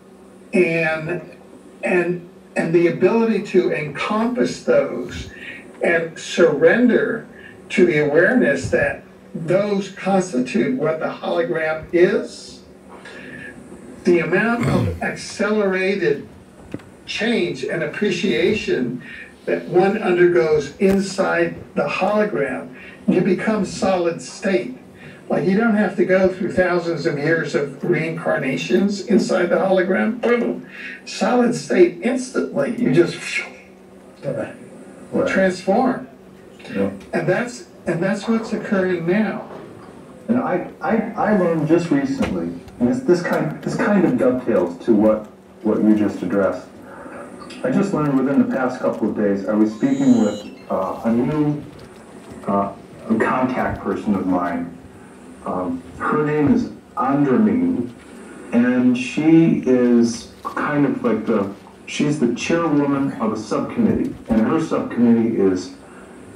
the ability to encompass those and surrender to the awareness that those constitute what the hologram is, the amount of accelerated change and appreciation that one undergoes inside the hologram, you become solid state. Like, you don't have to go through thousands of years of reincarnations inside the hologram. Boom, solid state instantly. You just transform. Yeah. And that's what's occurring now. And I learned just recently, and this kind of dovetails to what you just addressed. I just learned within the past couple of days, I was speaking with a new contact person of mine. Her name is Andramine, and she is kind of like she's the chairwoman of a subcommittee, and her subcommittee is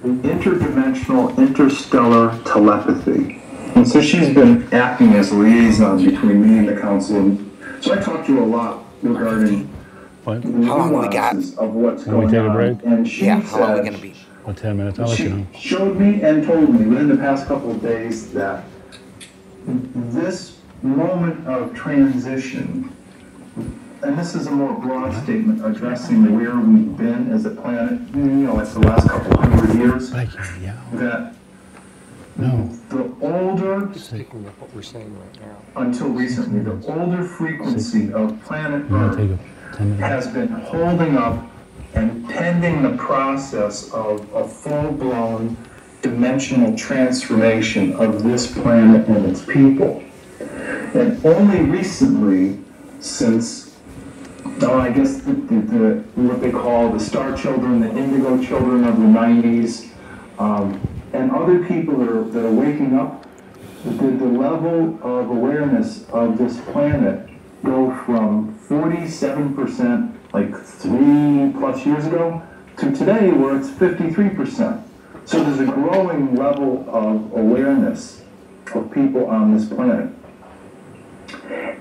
interdimensional interstellar telepathy. And so she's been acting as a liaison between me and the council. And so I talked to her a lot regarding How long we got? of what's Can we going take a on. break? And she Yeah, how long are we said, gonna be? About 10 minutes, I'll let you know. she showed me and told me within the past couple of days that this moment of transition, and this is a more broad statement addressing where we've been as a planet, like the last couple hundred years, I can't yell. that No. the older, Speaking of what we're saying right now. until recently, the older frequency of planet I'm gonna Earth take a 10 minute. has been holding up and pending the process of a full-blown dimensional transformation of this planet and its people. And only recently, since, I guess what they call the star children, the indigo children of the 90s, and other people that are waking up, the level of awareness of this planet go from 47%, like 3+ years ago, to today where it's 53%. So there's a growing level of awareness of people on this planet.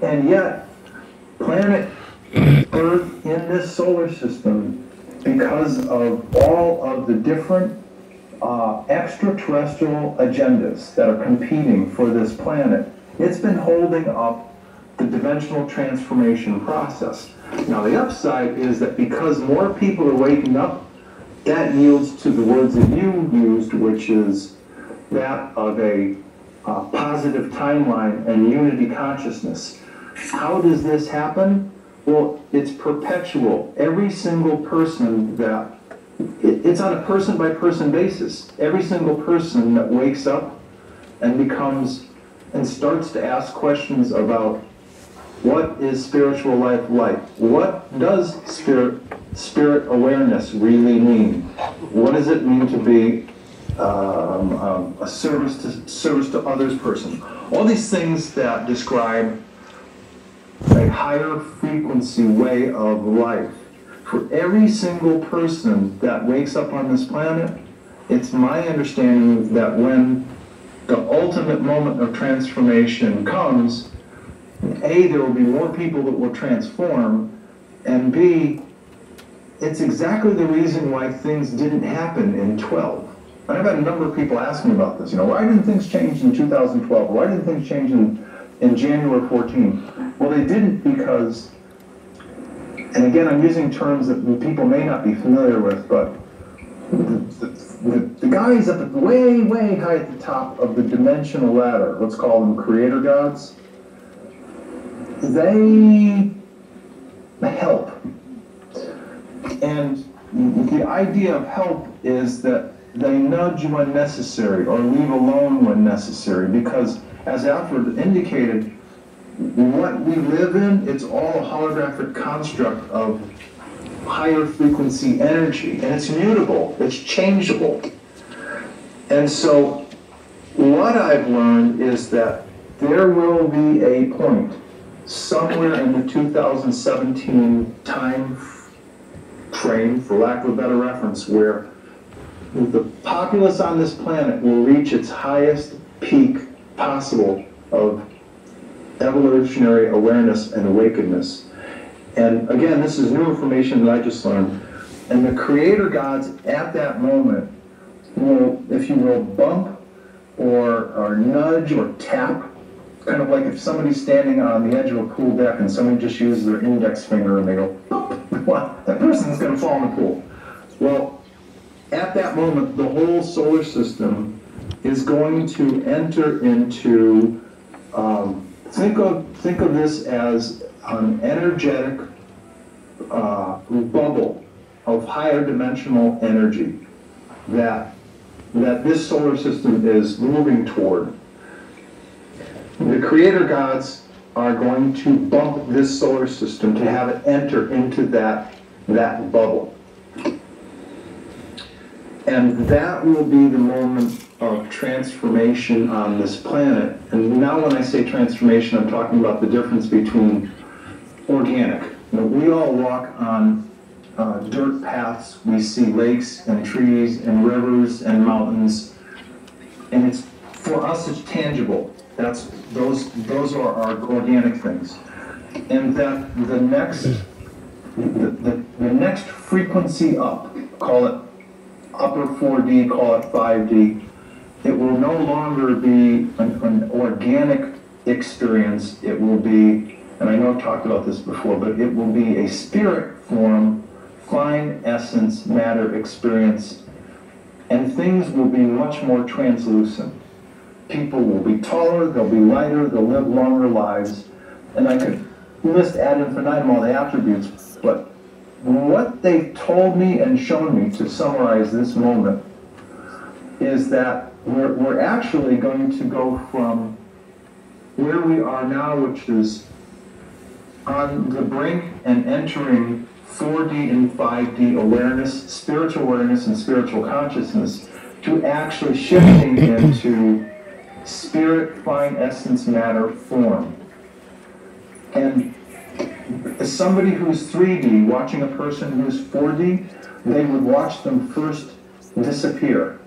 And yet, planet Earth in this solar system, because of all of the different extraterrestrial agendas that are competing for this planet, it's been holding up the dimensional transformation process. Now, the upside is that because more people are waking up, that yields to the words that you used, which is that of a positive timeline and unity consciousness. How does this happen? Well, it's perpetual. Every single person that, it's on a person-by-person basis. Every single person that wakes up and becomes, and starts to ask questions about what is spiritual life like? What does spirit awareness really mean? What does it mean to be a service to others person? All these things that describe a higher frequency way of life. For every single person that wakes up on this planet, it's my understanding that when the ultimate moment of transformation comes, A, there will be more people that will transform, and B, it's exactly the reason why things didn't happen in 12. And I've had a number of people ask me about this. Why didn't things change in 2012? Why didn't things change in January 14? Well, they didn't because, and again, I'm using terms that people may not be familiar with, but the guys up at way, way high at the top of the dimensional ladder, let's call them creator gods, they help. And the idea of help is that they nudge when necessary or leave alone when necessary, because as Alfred indicated, what we live in, it's all a holographic construct of higher frequency energy, and it's mutable, it's changeable. And so what I've learned is that there will be a point somewhere in the 2017 time frame, for lack of a better reference, where the populace on this planet will reach its highest peak possible of evolutionary awareness and awakeness. And again, this is new information that I just learned. And the creator gods at that moment will, if you will, bump or nudge or tap kind of like if somebody's standing on the edge of a pool deck and somebody just uses their index finger and they go, boop, well, that person's going to fall in the pool. Well, at that moment, the whole solar system is going to enter into, think of this as an energetic bubble of higher dimensional energy that this solar system is moving toward. The creator gods are going to bump this solar system to have it enter into that bubble. And that will be the moment of transformation on this planet. And now when I say transformation, I'm talking about the difference between organic. You know, we all walk on dirt paths. We see lakes and trees and rivers and mountains. And it's, for us, it's tangible. Those are our organic things. And that the next frequency up, call it upper 4D, call it 5D, it will no longer be an organic experience. It will be, and I know I've talked about this before, but it will be a spirit form, fine essence, matter experience, and things will be much more translucent. People will be taller, they'll be lighter, they'll live longer lives, and I could list ad infinitum all the attributes, but what they've told me and shown me to summarize this moment is that we're actually going to go from where we are now, which is on the brink and entering 4D and 5D awareness, spiritual awareness and spiritual consciousness, to actually shifting into spirit, fine essence, matter, form. And as somebody who's 3D watching a person who's 4D, they would watch them first disappear.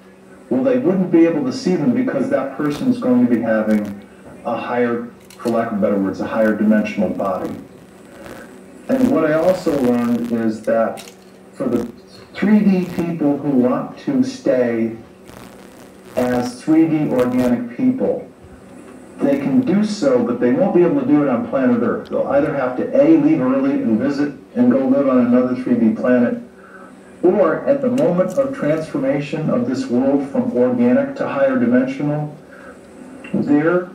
Well, they wouldn't be able to see them because that person's going to be having a higher, for lack of better words, a higher dimensional body. And what I also learned is that for the 3D people who want to stay as 3D organic people, they can do so, but they won't be able to do it on planet Earth. They'll either have to A, leave early and visit and go live on another 3D planet, or at the moment of transformation of this world from organic to higher dimensional, their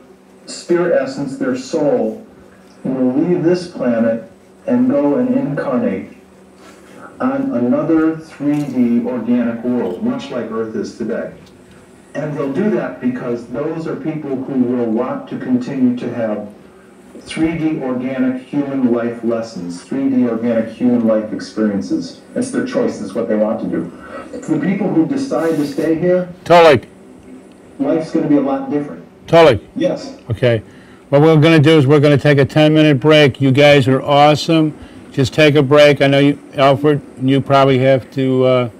spirit essence, their soul, will leave this planet and go and incarnate on another 3D organic world, much like Earth is today. And they'll do that because those are people who will want to continue to have 3D organic human life lessons, 3D organic human life experiences. It's their choice, it's what they want to do. For the people who decide to stay here, Tolec. life's going to be a lot different. Tolec. Yes. Okay. What we're going to do is we're going to take a 10-minute break. You guys are awesome. Just take a break. I know you, Alfred, you probably have to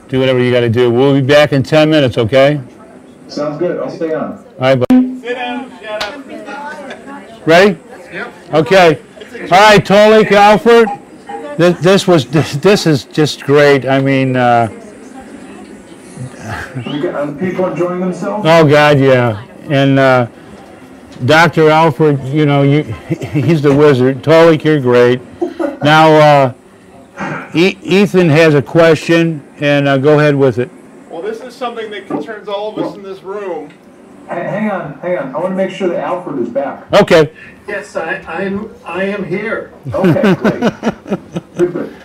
do whatever you got to do. We'll be back in 10 minutes, okay? Sounds good. I'll stay on. All right, buddy. Sit down, shut up. Ready? Yep. Okay. All right, Tolec, Alfred. This is just great. I mean, People enjoying themselves? oh God, yeah. And Dr. Alfred, you know, he's the wizard. Tolec, you're great. Now, Ethan has a question, and go ahead with it. Well, this is something that concerns all of us in this room. Hang on. I want to make sure that Alfred is back. Okay. Yes, I am here. Okay, great. Good.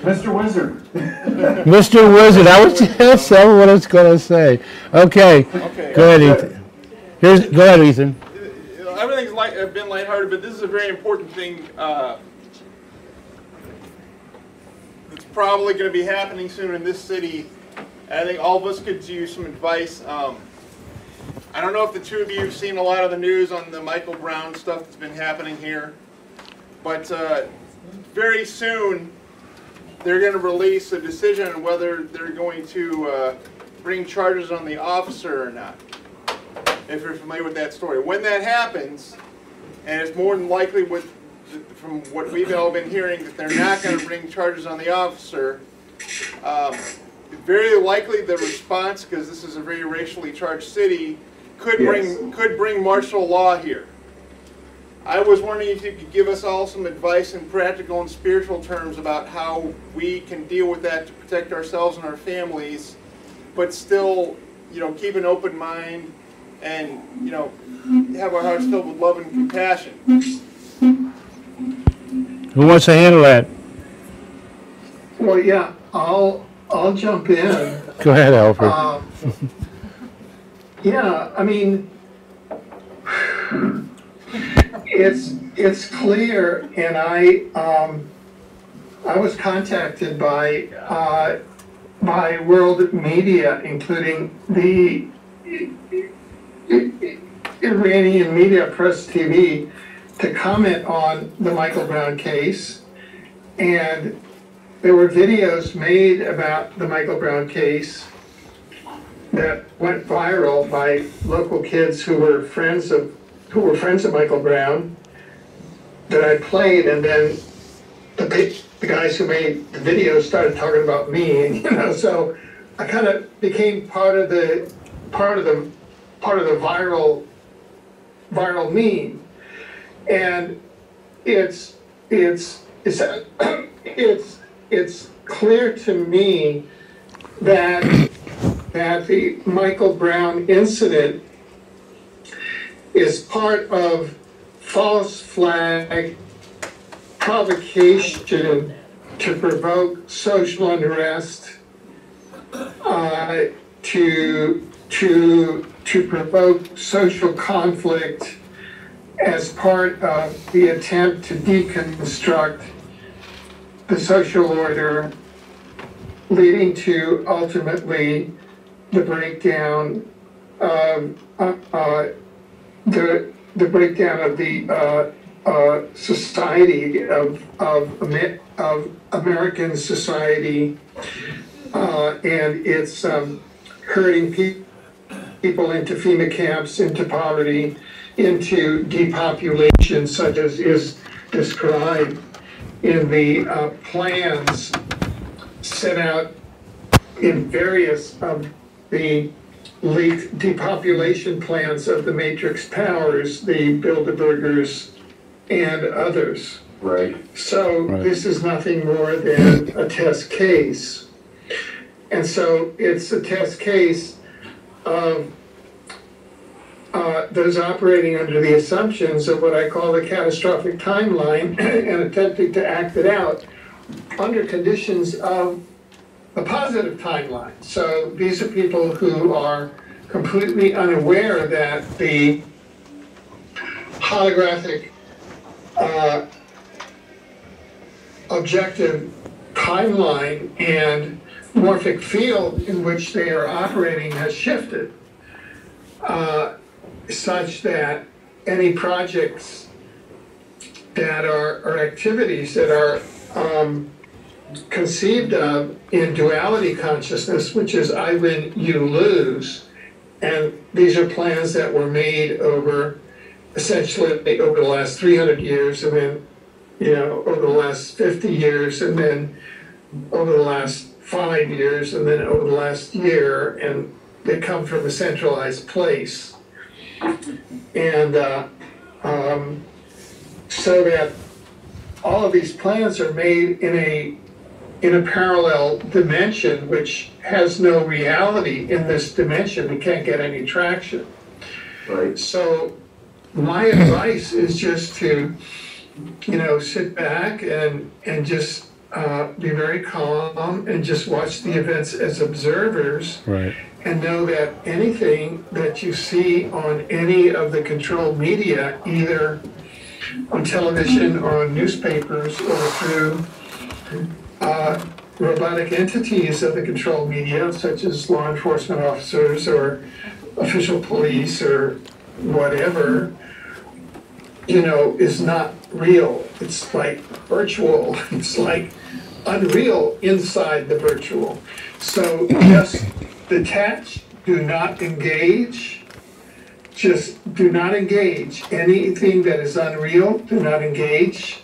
Mr. Wizard. Mr. Wizard, that's what I was going to say. Okay. Go ahead, Ethan. Go ahead, Ethan. Everything's been lighthearted, but this is a very important thing that's probably going to be happening soon in this city. And I think all of us could use some advice. I don't know if the two of you have seen a lot of the news on the Michael Brown stuff that's been happening here, but very soon they're going to release a decision on whether they're going to bring charges on the officer or not, if you're familiar with that story. When that happens, and it's more than likely from what we've all been hearing that they're not going to bring charges on the officer, very likely the response, because this is a very racially charged city, could Yes. bring martial law here. I was wondering if you could give us all some advice in practical and spiritual terms about how we can deal with that to protect ourselves and our families, but still, keep an open mind and, have our hearts filled with love and compassion. Who wants to handle that? Well, yeah, I'll jump in. Go ahead, Alfred. Yeah, I mean, it's clear, and I was contacted by world media, including the Iranian media, Press TV, to comment on the Michael Brown case, and there were videos made about the Michael Brown case that went viral by local kids who were friends of Michael Brown that I played, and then the guys who made the videos started talking about me, so I kind of became part of the viral meme, and it's clear to me that the Michael Brown incident is part of false flag provocation to provoke social unrest, to provoke social conflict as part of the attempt to deconstruct the social order, leading to ultimately the breakdown of the society of American society, and it's herding people into FEMA camps, into poverty, into depopulation, such as is described in the plans set out in various of the leaked depopulation plans of the Matrix Powers, the Bilderbergers, and others. Right. So this is nothing more than a test case. And so it's a test case of those operating under the assumptions of what I call the catastrophic timeline and attempting to act it out under conditions of a positive timeline. So these are people who are completely unaware that the holographic objective timeline and morphic field in which they are operating has shifted, such that any projects that are, or activities that are conceived of in duality consciousness, which is I win, you lose, and these are plans that were made over, essentially over the last 300 years, and then, over the last 50 years, and then over the last 5 years, and then over the last year, and they come from a centralized place. And so that all of these plans are made in a parallel dimension, which has no reality in this dimension. We can't get any traction. Right. So my advice is just to, sit back and just be very calm and just watch the events as observers. Right. And know that anything that you see on any of the controlled media, either on television or on newspapers or through robotic entities of the controlled media, such as law enforcement officers or official police or whatever, is not real. It's like virtual. It's like unreal inside the virtual. So just detach, do not engage. Just do not engage. Anything that is unreal, do not engage.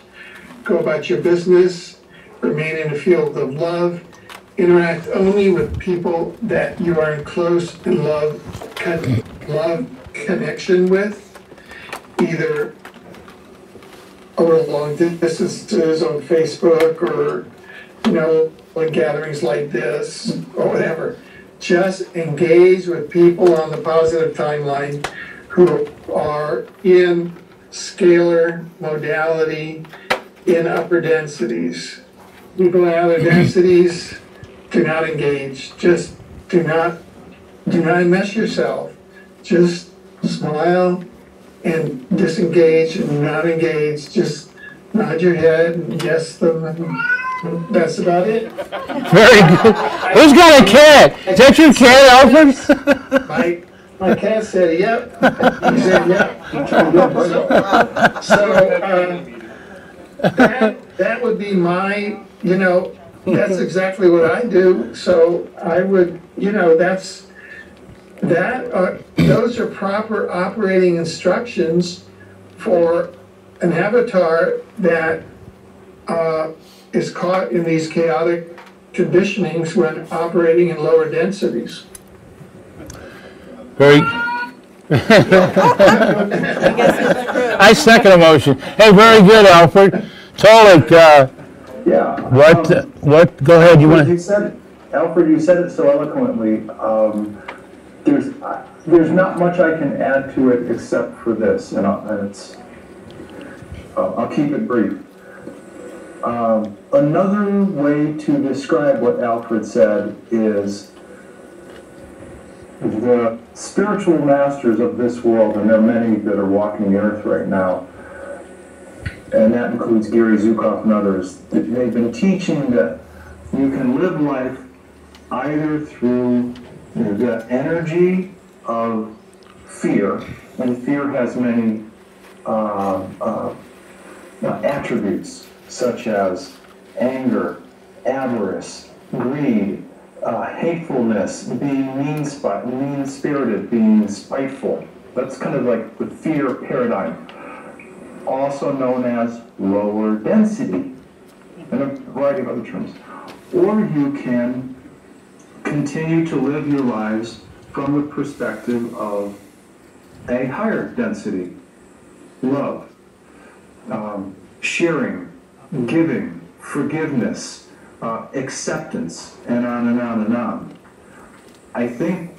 Go about your business. Remain in a field of love. Interact only with people that you are in close and love connection with, either over long distances on Facebook or, in gatherings like this or whatever. Just engage with people on the positive timeline who are in scalar modality in upper densities. People in other densities, do not engage. Just do not mess yourself. Just smile and disengage and not engage. Just nod your head and yes them, and that's about it. Very good. Who's got a cat? Is that your cat, Alfred? My cat said, yep. He said, yep. That would be my, that's exactly what I do. So I would, those are proper operating instructions for an avatar that is caught in these chaotic conditionings when operating in lower densities. Very. I second the motion. Hey, very good, Alfred. Tolec, Yeah. what, go ahead, Alfred, you said it so eloquently. There's not much I can add to it except for this, and I'll keep it brief. Another way to describe what Alfred said is the spiritual masters of this world, and there are many that are walking the earth right now, and that includes Gary Zukav and others. They've been teaching that you can live life either through the energy of fear, and fear has many attributes such as anger, avarice, greed, hatefulness, being mean-spirited, being spiteful. That's kind of like the fear paradigm, also known as lower density, and a variety of other terms. Or you can continue to live your lives from the perspective of a higher density, love, sharing, giving, forgiveness, acceptance, and on and on and on. I think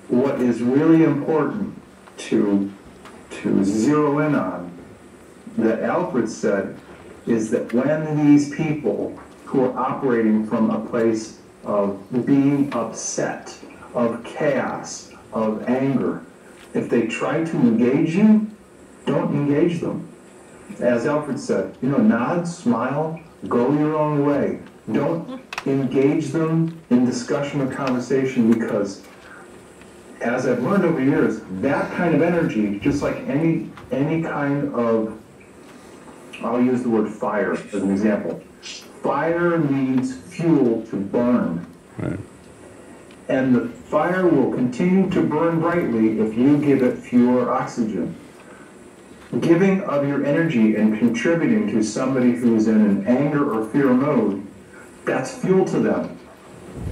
what is really important to zero in on, that Alfred said, is that when these people who are operating from a place of being upset, of chaos, of anger, if they try to engage you, don't engage them. As Alfred said, nod, smile, go your own way. Don't engage them in discussion or conversation, because as I've learned over years, that kind of energy, just like any kind of, I'll use the word fire as an example. Fire needs fuel to burn. Right. And the fire will continue to burn brightly if you give it fuel or oxygen. Giving of your energy and contributing to somebody who's in an anger or fear mode, that's fuel to them.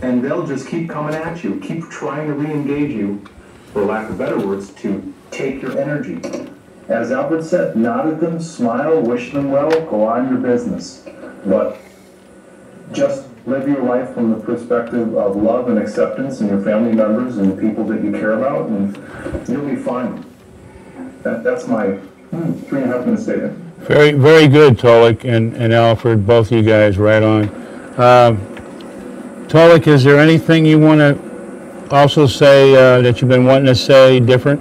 And they'll just keep coming at you, keep trying to re-engage you, for lack of better words, to take your energy. As Alfred said, nod at them, smile, wish them well, go on your business. But just live your life from the perspective of love and acceptance in your family members and people that you care about, and you'll be fine. That's my 3.5 minute statement. Very, very good, Tolec and Alfred, both of you guys, right on. Tolec, is there anything you want to also say that you've been wanting to say different?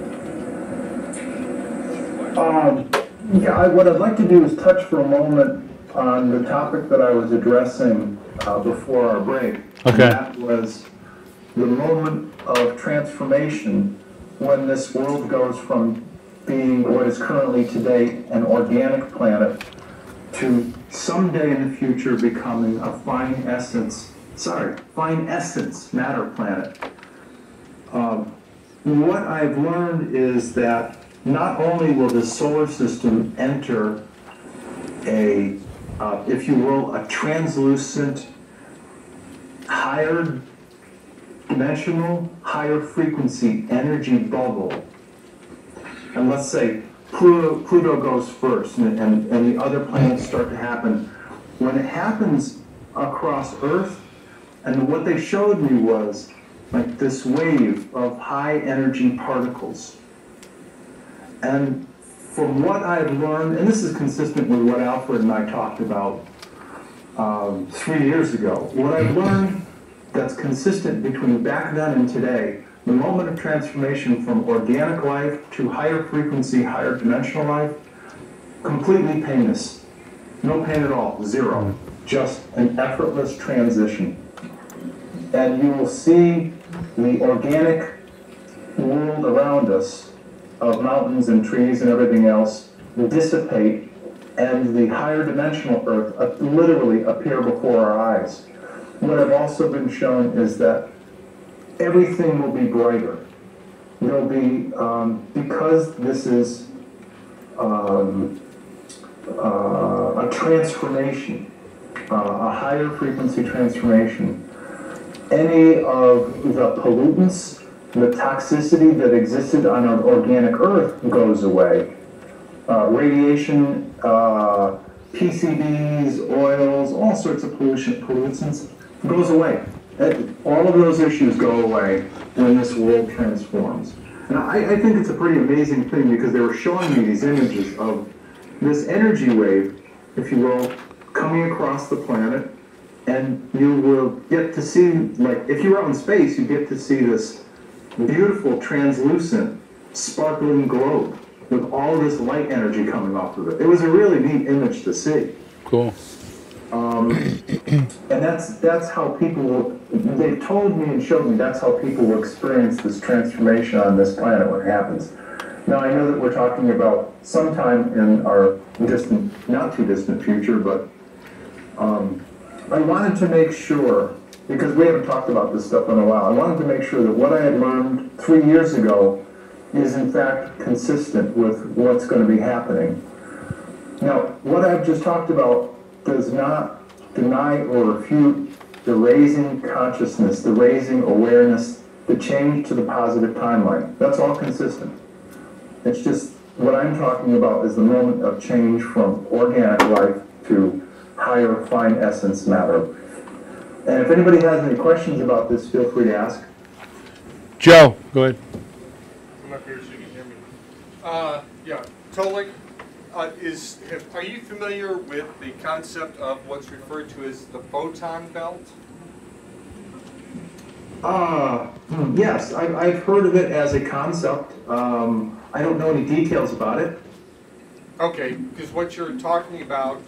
What I'd like to do is touch for a moment on the topic that I was addressing before our break. Okay. And that was the moment of transformation when this world goes from being what is currently today an organic planet to someday in the future becoming a fine essence matter planet. What I've learned is that not only will the solar system enter if you will, a translucent, higher dimensional, higher frequency energy bubble and let's say Pluto goes first, and the other planets start to happen. When it happens across Earth, and what they showed me was like this wave of high energy particles. And from what I've learned, and this is consistent with what Alfred and I talked about 3 years ago, what I've learned that's consistent between back then and today, the moment of transformation from organic life to higher frequency, higher dimensional life, completely painless. No pain at all, zero. Just an effortless transition. And you will see the organic world around us of mountains and trees and everything else dissipate, and the higher dimensional Earth literally appear before our eyes. What I've also been shown is that everything will be brighter. There'll be, because this is a transformation, a higher frequency transformation, any of the pollutants, the toxicity that existed on our organic Earth goes away. Radiation, PCBs, oils, all sorts of pollutants goes away. All of those issues go away when this world transforms. And I think it's a pretty amazing thing, because they were showing me these images of this energy wave, if you will, coming across the planet, and you will get to see, like, if you're out in space, you get to see this beautiful, translucent, sparkling globe with all this light energy coming off of it. It was a really neat image to see. Cool. And that's how people will, they've told me and showed me that's how people will experience this transformation on this planet when it happens. Now, I know that we're talking about sometime in our distant, not too distant future, but I wanted to make sure, because we haven't talked about this stuff in a while, I wanted to make sure that what I had learned 3 years ago is in fact consistent with what's going to be happening. Now, what I've just talked about does not deny or refute the raising consciousness, the raising awareness, the change to the positive timeline. That's all consistent. It's just what I'm talking about is the moment of change from organic life to higher fine essence matter. And if anybody has any questions about this, feel free to ask. Joe, go ahead. I'm up here so you can hear me. Yeah, Tolec, are you familiar with the concept of what's referred to as the photon belt? Yes, I've heard of it as a concept. I don't know any details about it. Okay, because what you're talking about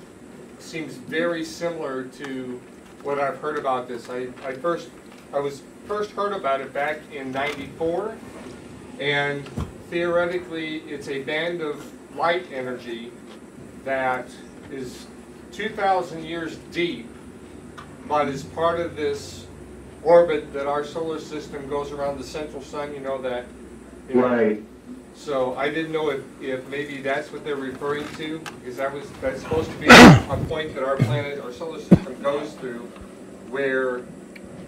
seems very similar to what I've heard about this. I was first heard about it back in '94, and theoretically it's a band of light energy that is 2,000 years deep, but is part of this orbit that our solar system goes around the central sun, you know that. Right. So I didn't know if maybe that's what they're referring to, because that's supposed to be a point that our planet, our solar system goes through, where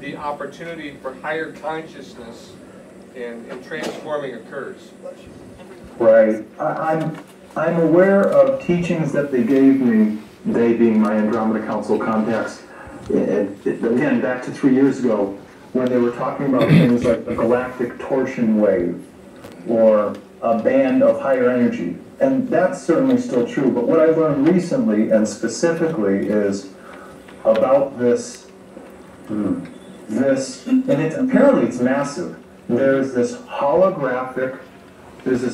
the opportunity for higher consciousness and transforming occurs. Right. I'm aware of teachings that they gave me, they being my Andromeda Council contacts, again, back to 3 years ago, when they were talking about things like the galactic torsion wave, or a band of higher energy. And that's certainly still true, but what I've learned recently, and specifically, is about this, and apparently it's massive. There's this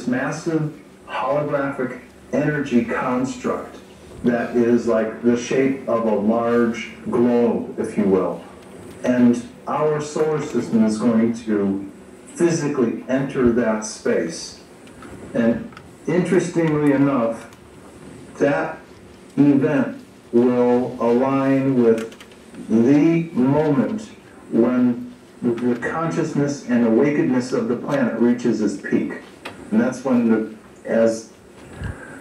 massive holographic energy construct that is like the shape of a large globe, if you will. And our solar system is going to physically enter that space. And interestingly enough, that event will align with the moment when the consciousness and awakenedness of the planet reaches its peak. And that's when, as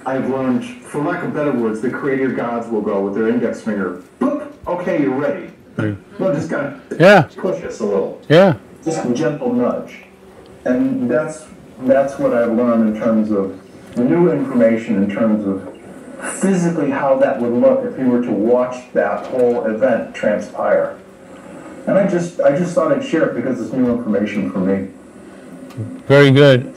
I've learned, for lack of better words, the creator gods will go with their index finger, boop, okay, you're ready. They'll just kind of push us a little. Yeah. Just a gentle nudge. And that's that's what I've learned in terms of new information, in terms of physically how that would look if you were to watch that whole event transpire. And I just thought I'd share it because it's new information for me. Very good.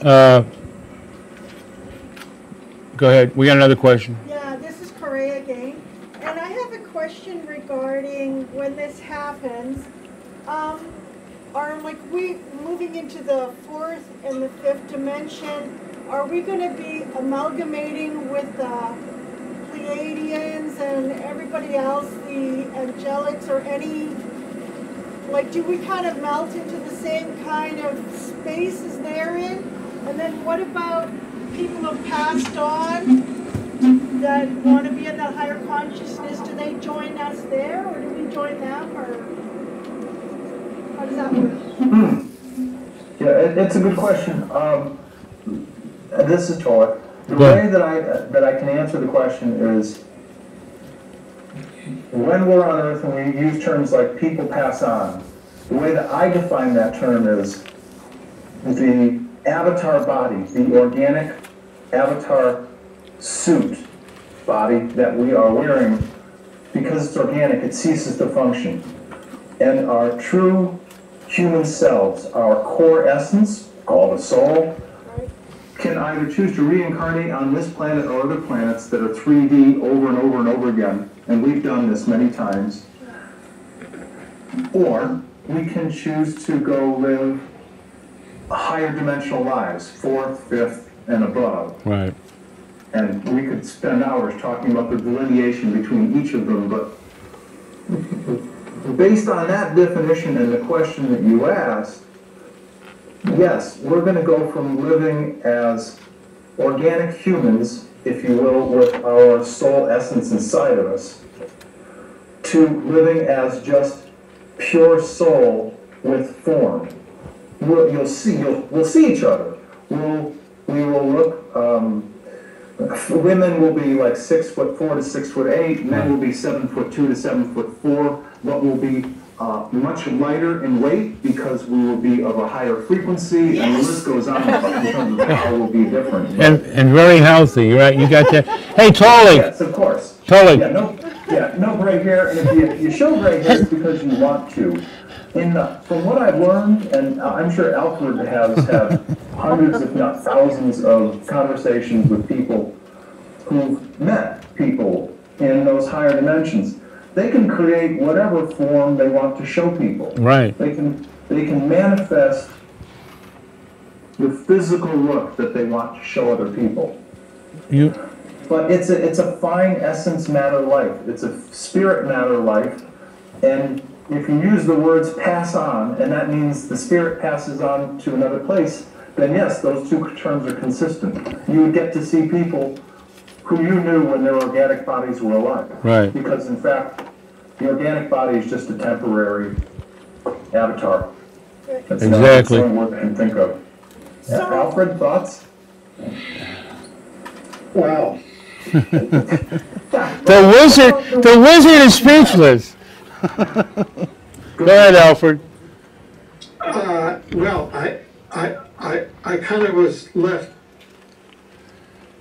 Go ahead. We got another question. Yeah, this is Correa again. And I have a question regarding when this happens. Are like we moving into the fourth and the fifth dimension? Are we going to be amalgamating with the Pleiadians and everybody else, the angelics, or any? Like, do we kind of melt into the same kind of space as they're in? And then what about people who have passed on that want to be in that higher consciousness? Do they join us there, or do we join them, or how does that work? Yeah, it's a good question. This is Tolec. The way that I can answer the question is, when we're on Earth and we use terms like people pass on, the way that I define that term is the avatar body, the organic avatar suit body that we are wearing, because it's organic, it ceases to function. And our true human selves, our core essence, called a soul, can either choose to reincarnate on this planet or other planets that are 3D over and over and over again, and we've done this many times, or we can choose to go live higher dimensional lives, 4th, 5th, and above. Right. And we could spend hours talking about the delineation between each of them, but based on that definition and the question that you asked, yes, we're going to go from living as organic humans, if you will, with our soul essence inside of us, to living as just pure soul with form. We'll see each other. We will look. Women will be like 6'4" to 6'8". Men will be 7'2" to 7'4", but will be much lighter in weight because we will be of a higher frequency, and the list goes on in terms of how we'll be different. And very healthy, right? You got that. Hey, Tolec. Yes, of course. Tolec. No gray hair, and if you show gray hair, it's because you want to. From what I've learned, and I'm sure Alfred has had hundreds, if not thousands, of conversations with people who've met people in those higher dimensions. They can create whatever form they want to show people. Right. They can manifest the physical look that they want to show other people. But it's a fine essence matter life. It's a spirit matter life, and if you use the words pass on, and that means the spirit passes on to another place, then yes, those two terms are consistent. You would get to see people who you knew when their organic bodies were alive. Right. Because in fact, the organic body is just a temporary avatar. That's exactly. the only word I can think of. Alfred, thoughts? Well, The wizard is speechless. Go ahead, Alfred. well, I kind of was left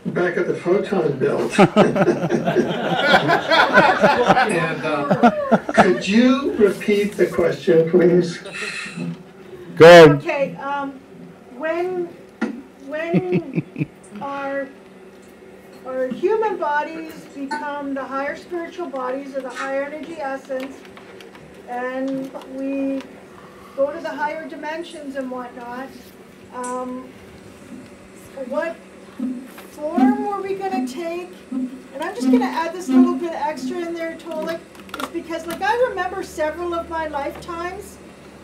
back at the photon belt. And could you repeat the question, please? Go ahead. Okay, when our human bodies become the higher spiritual bodies or the higher energy essence, and we go to the higher dimensions and whatnot, what form were we going to take? And I'm just going to add this little bit extra in there, Tolec, is because like I remember several of my lifetimes,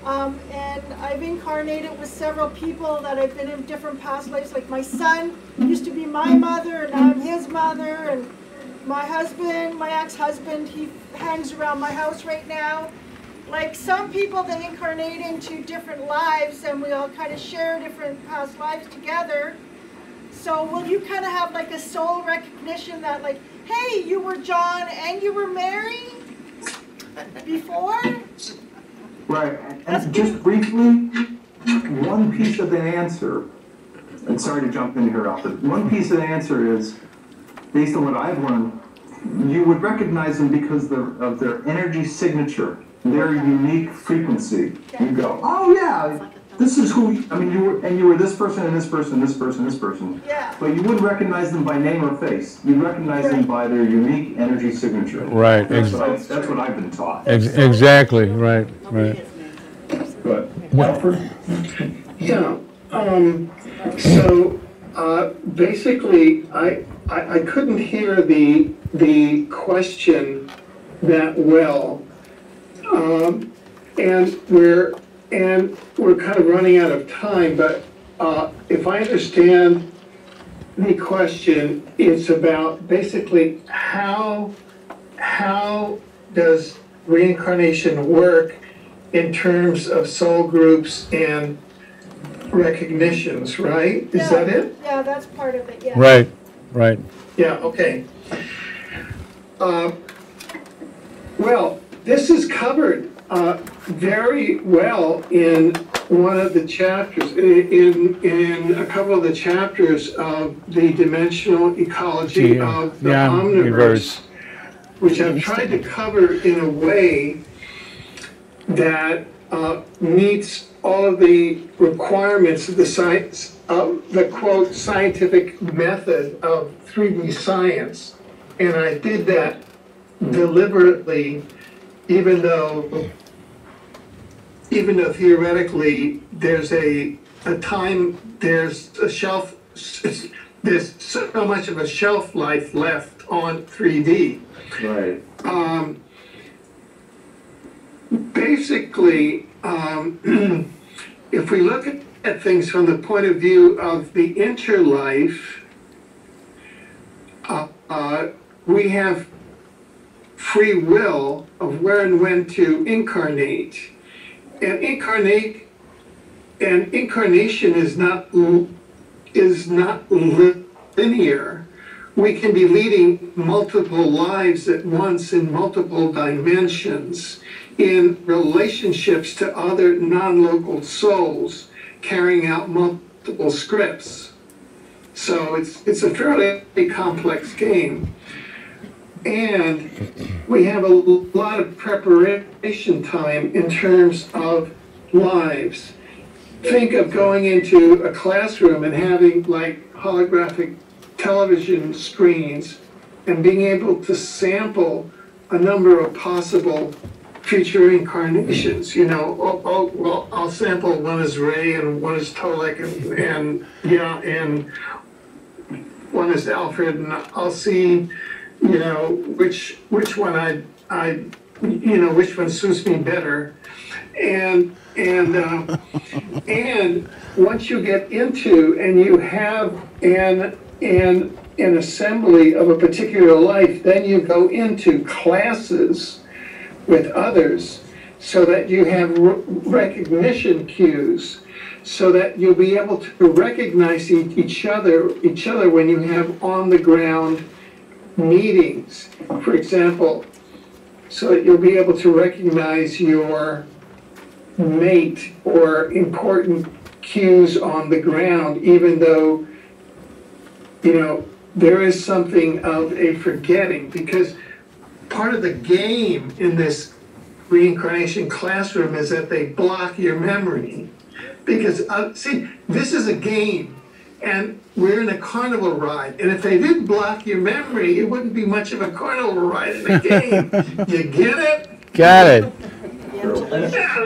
and I've incarnated with several people that I've been in different past lives. Like my son used to be my mother, and now I'm his mother, and my husband, my ex-husband, he hangs around my house right now. Like some people, they incarnate into different lives, and we all kind of share different past lives together. So will you kind of have like a soul recognition that like, hey, you were John and you were Mary before? Right, and just briefly, one piece of the answer and sorry to jump in here, Alfred. One piece of the answer is, based on what I've learned, you would recognize them because of their energy signature, their unique frequency. You go, oh yeah, this is who, I mean, you were this person and this person, this person, this person. Yeah. But you wouldn't recognize them by name or face. You'd recognize them by their unique energy signature. Right. That's what I've been taught. Exactly. Right. Right. But Alfred? Yeah. So basically, I couldn't hear the question that well, and we're kind of running out of time. But if I understand the question, it's about basically how does reincarnation work in terms of soul groups and recognitions, right? Is that it? Yeah, that's part of it, yeah. Right. Right. Yeah, okay. Well, this is covered very well in one of the chapters, in a couple of the chapters of the dimensional ecology of the omniverse, which I've tried to cover in a way that meets all of the requirements of the science, of the quote scientific method of 3D science. And I did that deliberately, even though theoretically there's a time, there's a shelf, there's so much of a shelf life left on 3D. right. Basically, if we look at things from the point of view of the interlife, we have free will of where and when to incarnate. And incarnation is not linear. We can be leading multiple lives at once in multiple dimensions, in relationships to other non-local souls, carrying out multiple scripts. So it's a fairly complex game. And we have a lot of preparation time in terms of lives. Think of going into a classroom and having like holographic television screens and being able to sample a number of possible future incarnations. You know, well, I'll sample one is Ray and one is Tolec and one is Alfred, and I'll see, you know, which one which one suits me better. And once you get into and you have an assembly of a particular life, then you go into classes with others so that you have recognition cues, so that you'll be able to recognize each other when you have on the ground meetings, for example, so that you'll be able to recognize your mate or important cues on the ground, even though, you know, there is something of a forgetting, because part of the game in this reincarnation classroom is that they block your memory. Because, see, this is a game, and we're in a carnival ride, and if they didn't block your memory, it wouldn't be much of a carnival ride in a game. You get it? Got it. Yeah,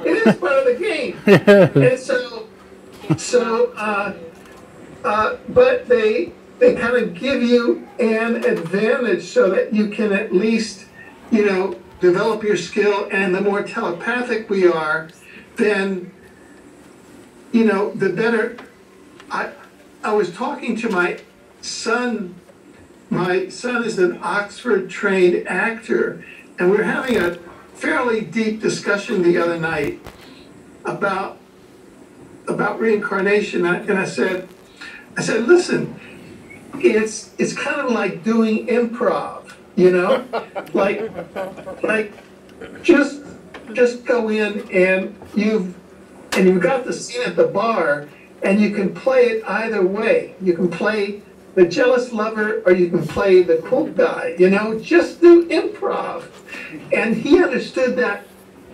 it is part of the game. And but they kind of give you an advantage so that you can at least, you know, develop your skill. And the more telepathic we are, then, you know, the better. I was talking to my son. My son is an Oxford-trained actor, and we're having a fairly deep discussion the other night about reincarnation. And I said, listen, it's kind of like doing improv, you know, like just go in and you've got the scene at the bar, And you can play it either way. You can play the jealous lover or you can play the cool guy, you know, just do improv. And he understood that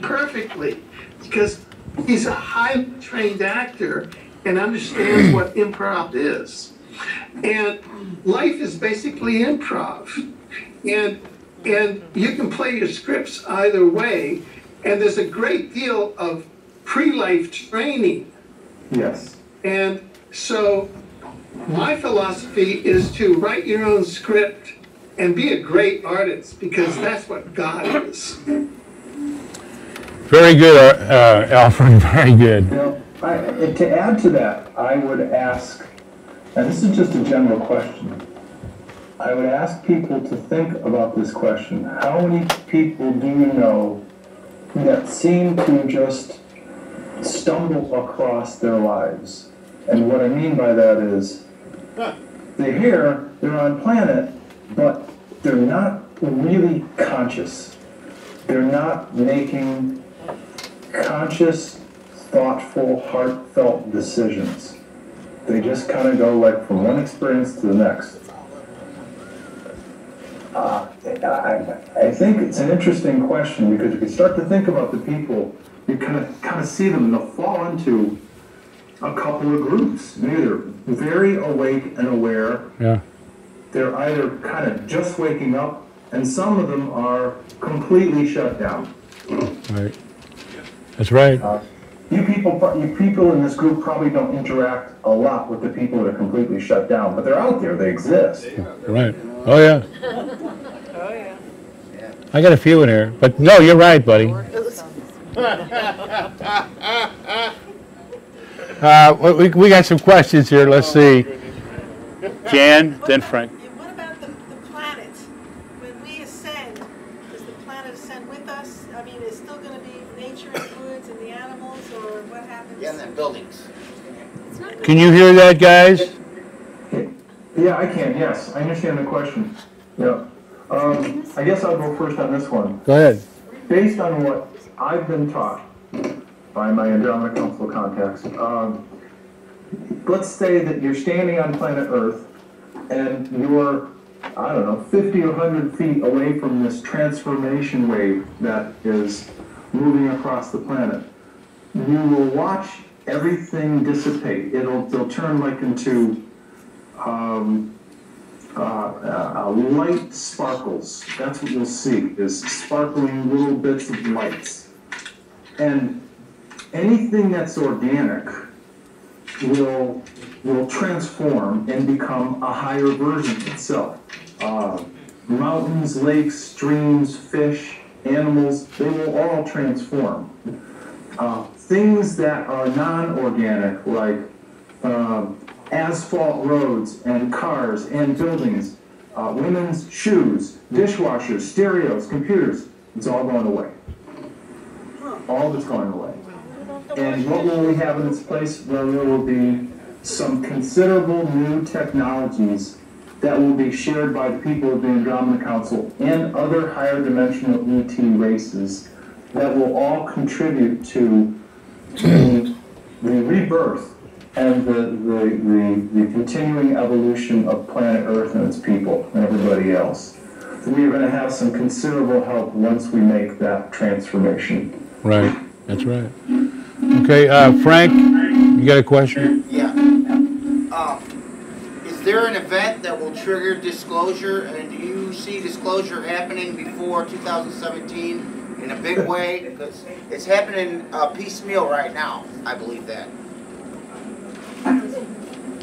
perfectly because he's a highly trained actor and understands what improv is. And life is basically improv. And you can play your scripts either way. And there's a great deal of pre-life training. Yes. And so my philosophy is to write your own script and be a great artist because that's what God is. Very good, Alfred, very good. Now, to add to that, I would ask, and this is just a general question, I would ask people to think about this question. How many people do you know that seem to just stumble across their lives? And what I mean by that is, they're here, they're on planet, but they're not really conscious. They're not making conscious, thoughtful, heartfelt decisions. They just kind of go like from one experience to the next. I think it's an interesting question because if you start to think about the people, you kind of see them and they'll fall into a couple of groups. They're very awake and aware. Yeah. They're either kind of just waking up, and some of them are completely shut down. Right. That's right. You people in this group probably don't interact a lot with the people that are completely shut down, but they're out there. They exist. Right. Oh, yeah. Oh, yeah. I got a few in here, but no, you're right, buddy. We got some questions here. Let's see. Jan, then Frank. What about the planets? When we ascend, does the planet ascend with us? I mean, is still going to be nature and the woods and the animals, or what happens? Yeah, and then buildings. Can you hear that, guys? Yeah, I can. Yes, I understand the question. Yeah. I guess I'll go first on this one. Go ahead. Based on what I've been taught by my Andromeda Council contacts, let's say that you're standing on planet Earth and you're, I don't know, 50 or 100 feet away from this transformation wave that is moving across the planet. You will watch everything dissipate. It'll turn like into light sparkles. That's what you'll see, is sparkling little bits of lights. And anything that's organic will transform and become a higher version of itself. Mountains, lakes, streams, fish, animals, they will all transform. Things that are non-organic, like asphalt roads and cars and buildings, women's shoes, dishwashers, stereos, computers, it's all going away. All of it's going away. And what will we have in its place? Well, there will be some considerable new technologies that will be shared by the people of the Andromeda Council and other higher dimensional ET races that will all contribute to the rebirth and the continuing evolution of planet Earth and its people and everybody else. We are going to have some considerable help once we make that transformation. Right. That's right. Okay, Frank, you got a question? Yeah. Is there an event that will trigger disclosure, and do you see disclosure happening before 2017 in a big way? Because it's happening piecemeal right now, I believe that.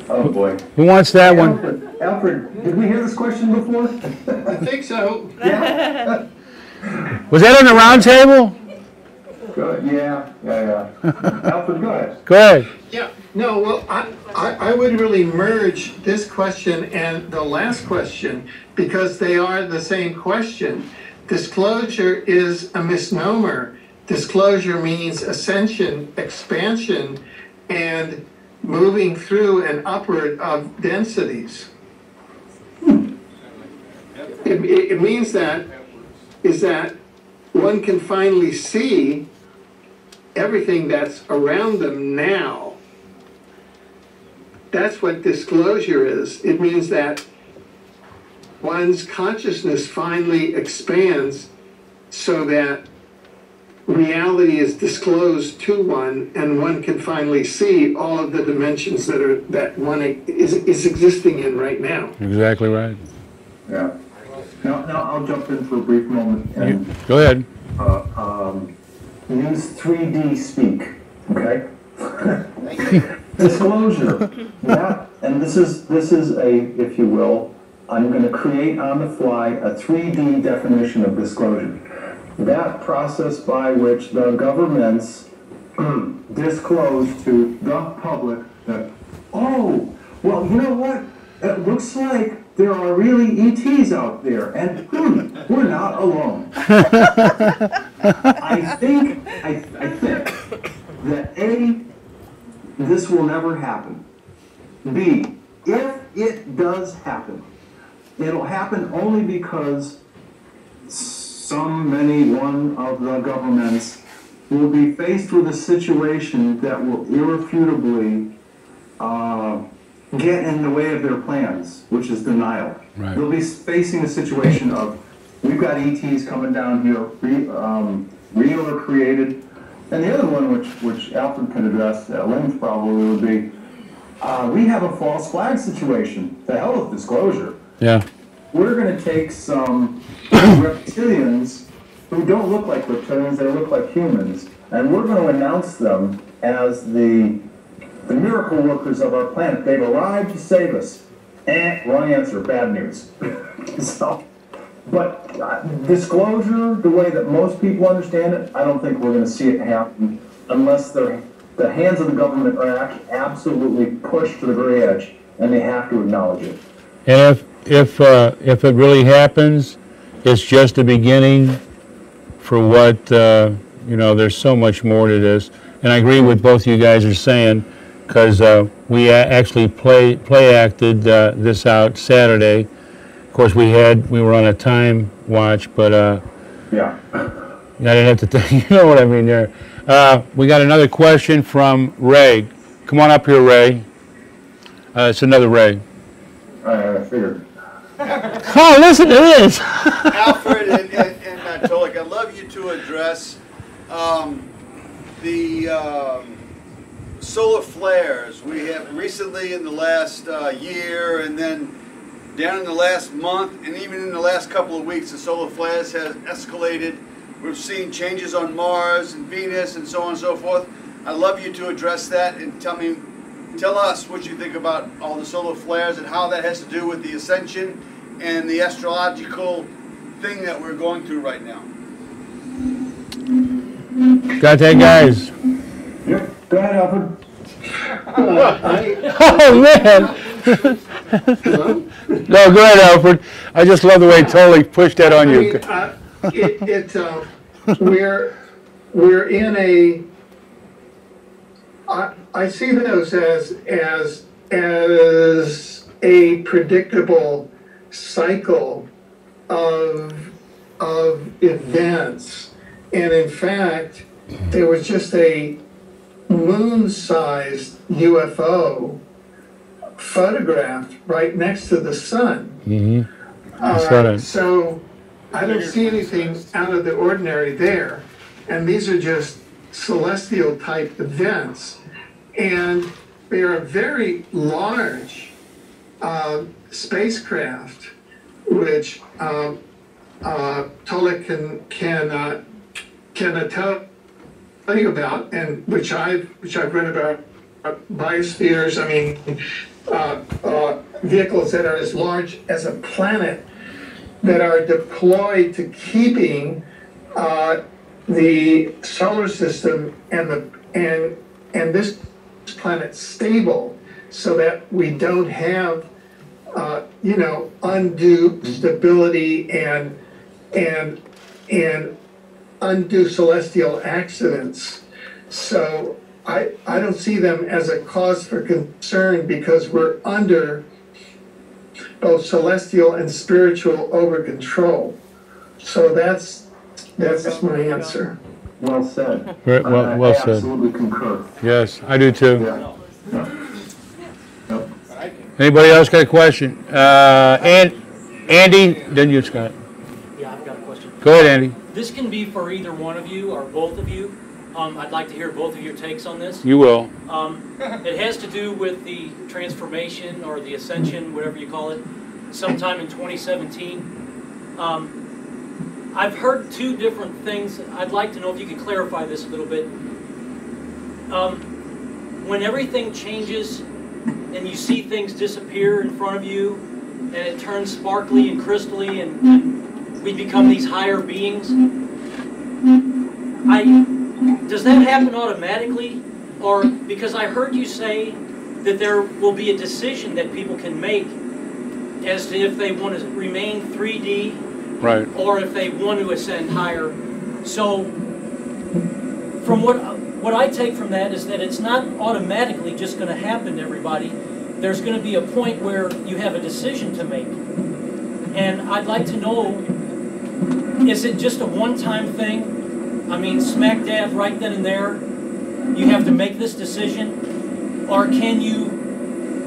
Oh boy. Who wants that one? Alfred, did we hear this question before? I think so. Yeah. Was that on the round table? Good. Yeah. Alfred, go ahead. Go ahead. Yeah, no, well, I would really merge this question and the last question because they are the same question. Disclosure is a misnomer. Disclosure means ascension, expansion, and moving through and upward of densities. It means that one can finally see everything that's around them now. That's what disclosure is. It means that one's consciousness finally expands so that reality is disclosed to one, and one can finally see all of the dimensions that one is existing in right now. Exactly right. Yeah. Now I'll jump in for a brief moment and Go ahead. use 3D speak, okay? Disclosure. Yeah, and this is a, if you will, I'm going to create on the fly a 3D definition of disclosure. That process by which the governments disclose to the public that, oh, well, you know what? It looks like there are really ETs out there, and we're not alone. I think that A, this will never happen. B, if it does happen, it'll happen only because one of the governments will be faced with a situation that will irrefutably get in the way of their plans, which is denial. Right. They'll be facing a situation of, we've got ETs coming down here, real or created. And the other one, which Alfred can address at length probably, would be, we have a false flag situation. The hell with disclosure. Yeah. We're going to take some reptilians who don't look like reptilians, they look like humans, and we're going to announce them as the miracle workers of our planet. They've arrived to save us. Wrong answer, bad news. But disclosure, the way that most people understand it, I don't think we're going to see it happen unless the hands of the government are absolutely pushed to the very edge, and they have to acknowledge it. And if it really happens, it's just a beginning for what, there's so much more to this. And I agree with both you guys are saying, because we actually play acted this out Saturday. Of course, we were on a time watch, but yeah, I didn't have to. You know what I mean there. We got another question from Ray. Come on up here, Ray. It's another Ray. I figured. Oh, listen to this. Alfred and Tolec, I'd love you to address the solar flares. We have recently in the last year, and then down in the last month, and even in the last couple of weeks, the solar flares has escalated. We've seen changes on Mars and Venus and so on and so forth. I'd love you to address that and tell us what you think about all the solar flares and how that has to do with the ascension and the astrological thing that we're going through right now. Got that, guys? Yep. Go ahead, Alfred. Oh, man. No, go ahead, Alfred. I just love the way Tolec pushed that on you. We're in a. I see those as a predictable cycle of events, and in fact, there was just a moon-sized UFO photographed right next to the sun. Mm-hmm. So I don't see anything out of the ordinary there, and these are just celestial type events, and they are very large spacecraft, which Tolec can tell you about, and which I've read about biospheres. I mean, vehicles that are as large as a planet that are deployed to keeping the solar system and this planet stable, so that we don't have undue stability and undue celestial accidents. So I don't see them as a cause for concern, because we're under both celestial and spiritual over control. So that's my answer. Well said. Well I said. absolutely concur. Yes, I do too. Yeah. Yep. Anybody else got a question? And Andy, then you, Scott. Yeah, I've got a question. Go ahead, Andy. This can be for either one of you or both of you. I'd like to hear both of your takes on this. You will. It has to do with the transformation or the ascension, whatever you call it, sometime in 2017. I've heard two different things. I'd like to know if you could clarify this a little bit. When everything changes and you see things disappear in front of you and it turns sparkly and crystally and we become these higher beings, does that happen automatically? Or because I heard you say that there will be a decision that people can make as to if they want to remain 3D, right, or if they want to ascend higher. So from what I take from that is that it's not automatically just going to happen to everybody. There's going to be a point where you have a decision to make. And I'd like to know, is it just a one-time thing? I mean, smack dab right then and there, you have to make this decision? Or can you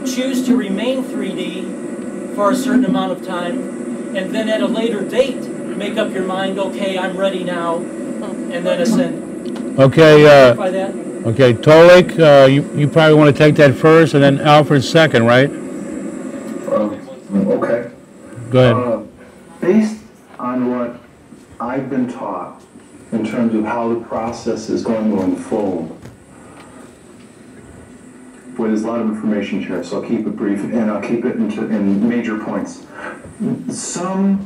choose to remain 3D for a certain amount of time, and then at a later date, make up your mind, okay, I'm ready now, and then ascend? Okay, Okay, Tolec, you probably want to take that first, and then Alfred second, right? Okay. Go ahead. Based on what I've been taught in terms of how the process is going to unfold, well, there's a lot of information here, so I'll keep it brief, and I'll keep it in major points. Some,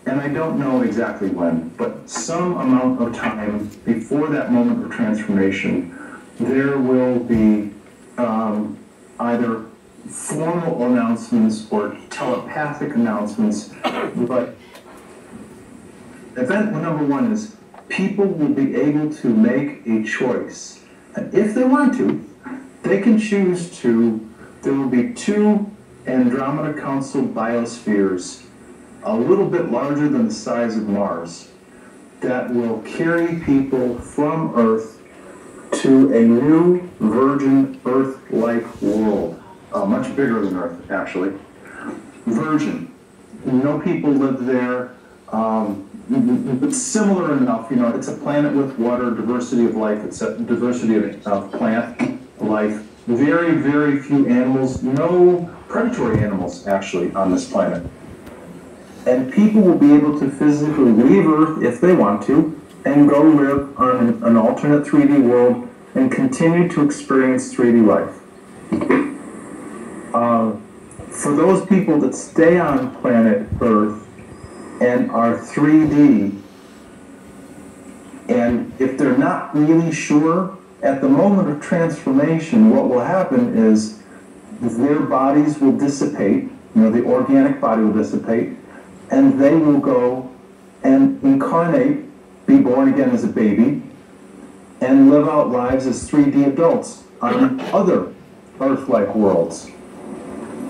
and I don't know exactly when, but some amount of time before that moment of transformation, there will be either formal announcements or telepathic announcements, but event number one is people will be able to make a choice. And if they want to, they can choose to, there will be 2 Andromeda Council biospheres, a little bit larger than the size of Mars, that will carry people from Earth to a new virgin Earth-like world. Much bigger than Earth, actually. Virgin. No people live there. But similar enough, you know, it's a planet with water, diversity of life, it's a diversity of plant life. Very, very few animals, no predatory animals actually on this planet. And people will be able to physically leave Earth if they want to and go live on an alternate 3D world and continue to experience 3D life. For those people that stay on planet Earth and are 3D, and if they're not really sure, at the moment of transformation, what will happen is their bodies will dissipate, you know, the organic body will dissipate, and they will go and incarnate, be born again as a baby, and live out lives as 3D adults on other Earth-like worlds.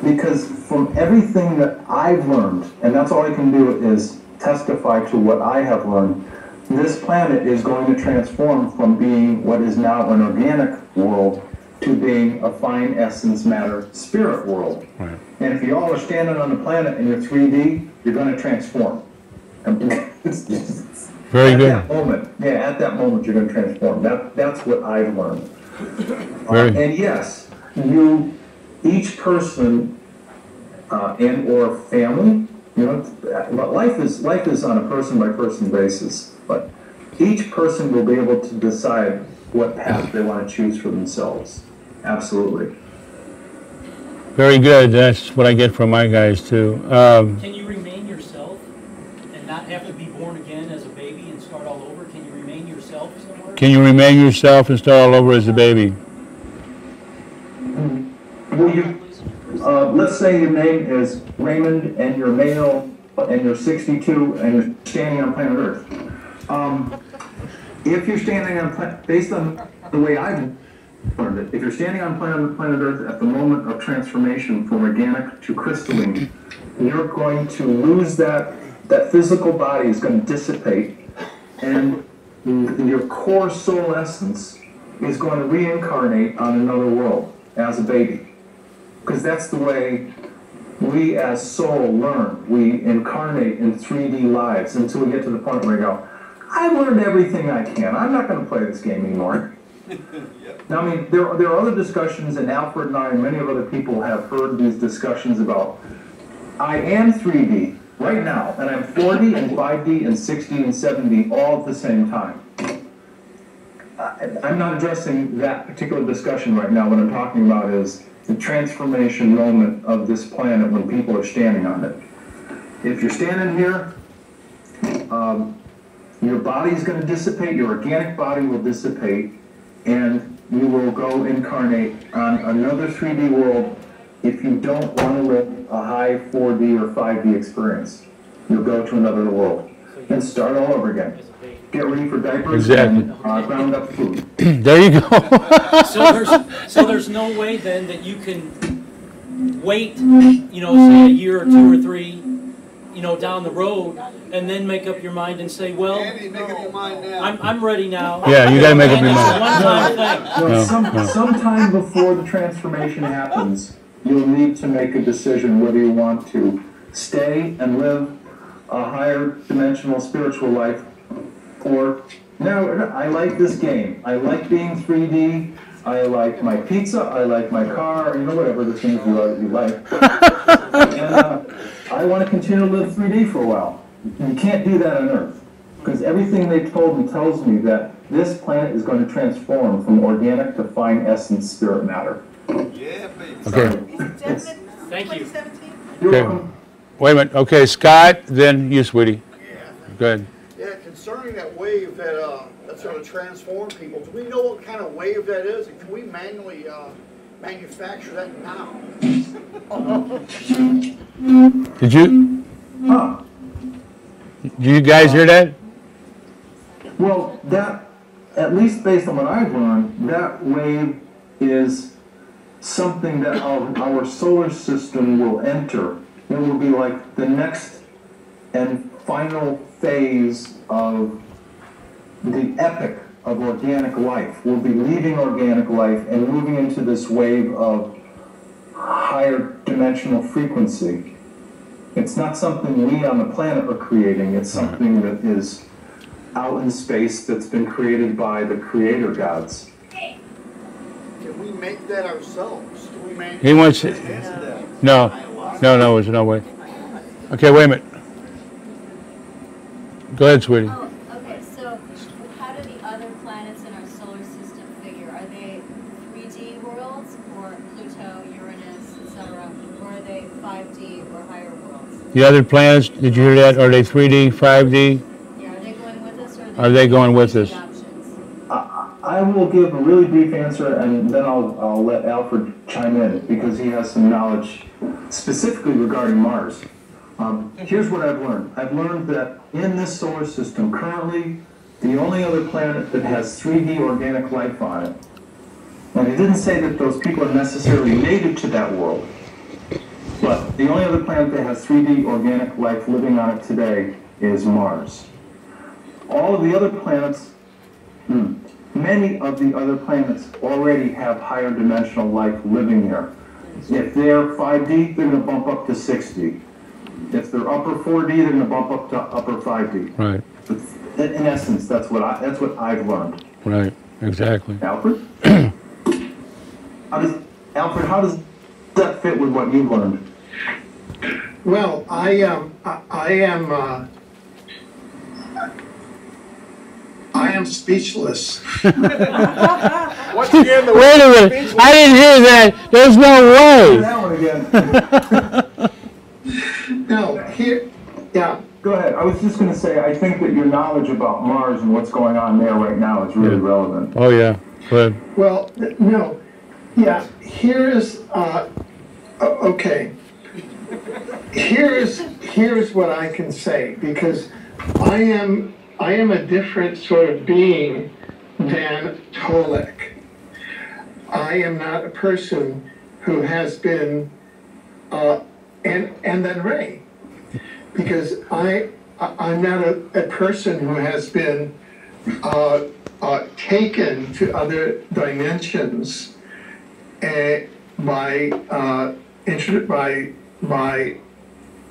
Because from everything that I've learned, and that's all I can do is testify to what I have learned, this planet is going to transform from being what is now an organic world to being a fine essence matter spirit world. Right. And if you all are standing on the planet and you're 3D, you're going to transform. Very good. At that moment, at that moment you're going to transform. That's what I've learned. And yes, each person and or family, you know, life is on a person by person basis, but each person will be able to decide what path they want to choose for themselves. Absolutely. Very good. That's what I get from my guys too. Can you remain yourself and not have to be born again as a baby and start all over? Can you remain yourself somewhere? Can you remain yourself and start all over as a baby? Well, let's say your name is Raymond and you're male and you're 62 and you're standing on planet Earth. If you're standing on planet, based on the way I've learned it, if you're standing on planet Earth at the moment of transformation from organic to crystalline, you're going to lose that physical body is going to dissipate, and your core soul essence is going to reincarnate on another world as a baby. because that's the way we as soul learn. We incarnate in 3D lives until we get to the point where we go, I've learned everything I can. I'm not going to play this game anymore. Now, I mean, there are other discussions, and Alfred and I and many of other people have heard these discussions about, I am 3D right now, and I'm 4D and 5D and 6D and 7D all at the same time. I'm not addressing that particular discussion right now. What I'm talking about is the transformation moment of this planet when people are standing on it. If you're standing here, your body is going to dissipate, your organic body will dissipate, and you will go incarnate on another 3D world if you don't want to live a high 4D or 5D experience. You'll go to another world and start all over again. Get ready for diapers and ground up food. There you go. So there's no way then that you can wait, you know, say a year or 2 or 3, you know, down the road, and then make up your mind and say, well, Andy, make up your mind now. I'm ready now. Yeah, you got to make up your It's a mind. one-time thing. Sometime before the transformation happens, you'll need to make a decision whether you want to stay and live a higher dimensional spiritual life, or no, I like this game. I like being 3D. I like my pizza. I like my car. You know, whatever the things you like. And I want to continue to live 3D for a while. You can't do that on Earth, because everything they've told me tells me that this planet is going to transform from organic to fine essence spirit matter. Yeah, baby. Okay. Thank you. 2017? You're Okay. welcome. Wait a minute. Okay, Scott, then you, sweetie. Go ahead. Yeah, concerning that wave that's going to transform people, do we know what kind of wave that is? And can we manually manufacture that now? Did you? Huh. Did you guys hear that? Well, that, at least based on what I've learned, that wave is something that our solar system will enter. It will be like the next and final phase of the epic of organic life. We'll be leaving organic life and moving into this wave of higher dimensional frequency. It's not something we on the planet are creating. It's something that is out in space that's been created by the creator gods. Can we make that ourselves? Can we manufacture He wants that? No, there's no way. Okay, wait a minute. Go ahead, sweetie. Oh, okay, so how do the other planets in our solar system figure? Are they 3D worlds, or Pluto, Uranus, etc., or are they 5D or higher worlds? The other planets, did you hear that? Are they 3D, 5D? Yeah, are they going with us, or Are they going with us? options? I will give a really brief answer, and then I'll let Alfred chime in, because he has some knowledge specifically regarding Mars. Here's what I've learned. I've learned that in this solar system, currently, the only other planet that has 3D organic life on it, and it didn't say that those people are necessarily native to that world, but the only other planet that has 3D organic life living on it today is Mars. All of the other planets, many of the other planets already have higher dimensional life living there. If they're 5D, they're going to bump up to 6D. If they're upper 4D, they're going to bump up to upper 5D. Right, In essence, that's what I've learned. right, exactly. Alfred? How does that fit with what you've learned? Well, I am speechless. Once again, the Wait a minute. I didn't hear that. There's no way. That one again. No, here, yeah. Go ahead. I was just going to say, I think that your knowledge about Mars and what's going on there right now is really relevant. Oh, yeah. Go ahead. Well, no, yeah. Here is okay. Here's what I can say, because I am a different sort of being than Tolec. I am not a person who has been and then Ray, because I'm not a person who has been taken to other dimensions, by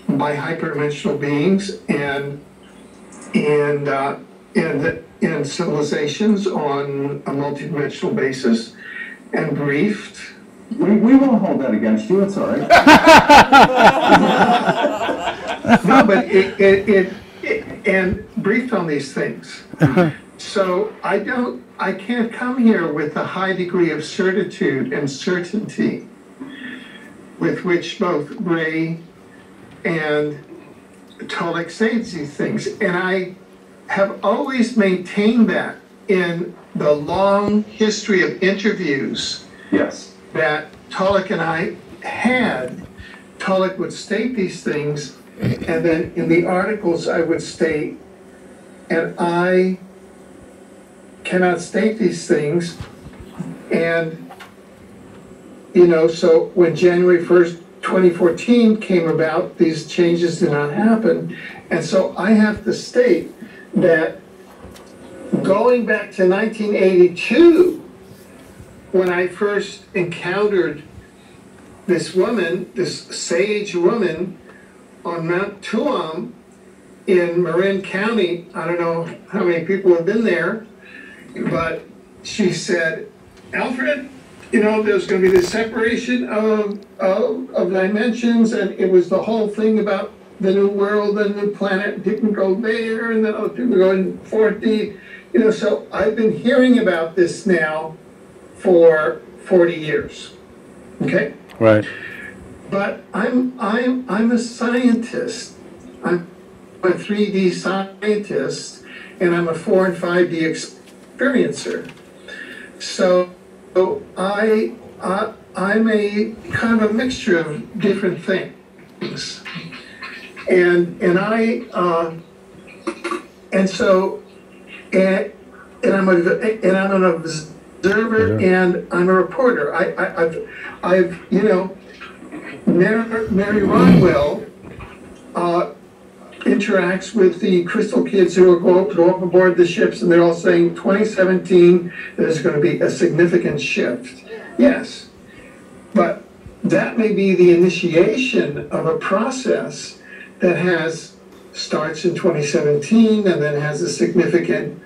hyperdimensional beings and in civilizations on a multidimensional basis, and briefed. We won't hold that against you. It's all right. No, but it and briefed on these things. So I can't come here with a high degree of certitude and certainty with which both Ray and Tolec say these things. And I have always maintained that in the long history of interviews Yes. that Tolec and I had. Tolec would state these things, and then in the articles I would state, and I cannot state these things. And, you know, so when January 1st, 2014 came about, these changes did not happen. And so I have to state that going back to 1982, when I first encountered this woman, this sage woman on Mount Tuam in Marin County, I don't know how many people have been there, but she said, Alfred, you know, there's going to be this separation of dimensions, and it was the whole thing about the new world, the new planet didn't go there, and then other people go in 4D. You know, so I've been hearing about this now for 40 years. Okay? Right. But I'm a scientist. I'm a 3D scientist, and I'm a 4 and 5D experiencer. So I'm a kind of a mixture of different things. And I'm an observer and I'm a reporter. I've you know, Mary Rodwell interacts with the crystal kids who go up aboard the ships, and they're all saying 2017 there's going to be a significant shift. Yes, but that may be the initiation of a process that starts in 2017 and then has a significant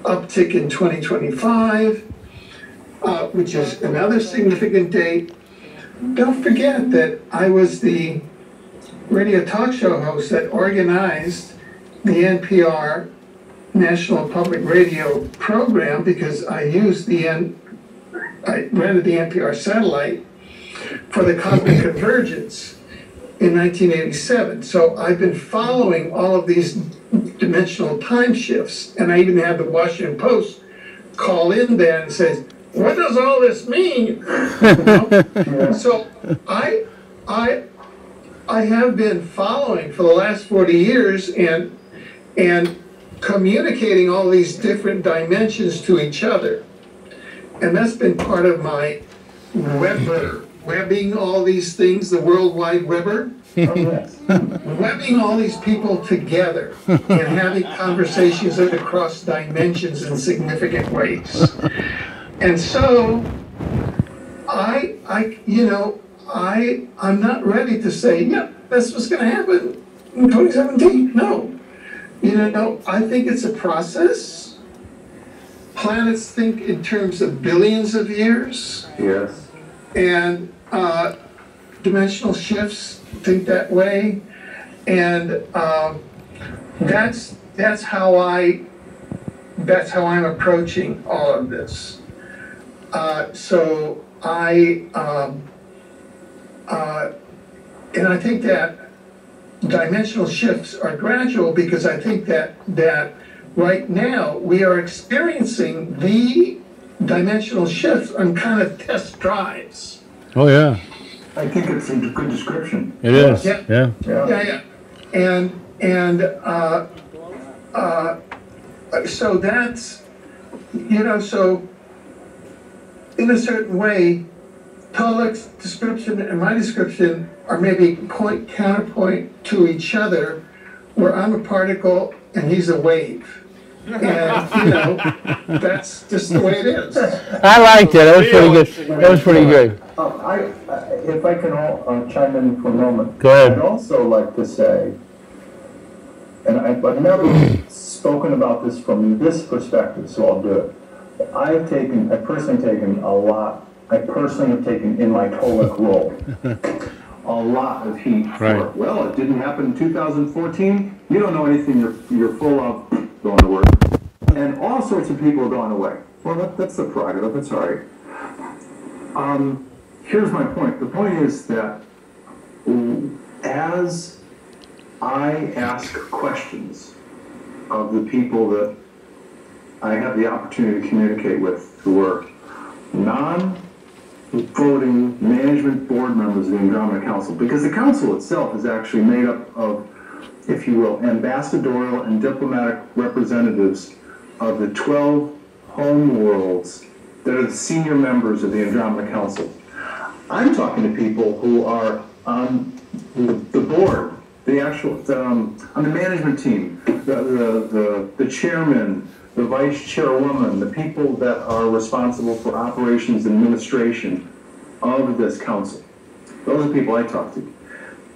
uptick in 2025, which is another significant date. Don't forget that I was the radio talk show host that organized the NPR National Public Radio program, because I rented the NPR satellite for the Cosmic Convergence in 1987. So I've been following all of these dimensional time shifts, and I even had the Washington Post call in there and say, what does all this mean? So I have been following for the last 40 years and communicating all these different dimensions to each other. And that's been part of my webbing all these things, the World Wide Webber. Webbing all these people together and having conversations across dimensions in significant ways. And so I'm not ready to say, yeah, that's what's going to happen in 2017. No. You know, I think it's a process. Planets think in terms of billions of years. Yes. And dimensional shifts think that way. And that's how I'm approaching all of this. And I think that dimensional shifts are gradual, because I think that right now we are experiencing the dimensional shifts on kind of test drives. Oh yeah. I think it's a good description. It is. Yeah. Yeah. So that's, you know, so in a certain way, Tolec's description and my description are maybe counterpoint to each other, where I'm a particle and he's a wave. And, you know, that's just the way it is. I liked it. That was pretty good. That was pretty good. if I can chime in for a moment. Go ahead. I'd also like to say, and I've never spoken about this from this perspective, so I'll do it. I personally have taken in my Tolec role a lot of heat for, well, it didn't happen in 2014, you don't know anything, you're full of going to work. And all sorts of people are going away. Well, that's the prerogative, that's all right. Here's my point. The point is that as I ask questions of the people that I have the opportunity to communicate with, who are non-voting management board members of the Andromeda Council, because the council itself is actually made up of, if you will, ambassadorial and diplomatic representatives of the 12 home worlds that are the senior members of the Andromeda Council. I'm talking to people who are on the board, the actual, on the management team, the chairman, the vice chairwoman, the people that are responsible for operations and administration of this council. Those are the people I talk to.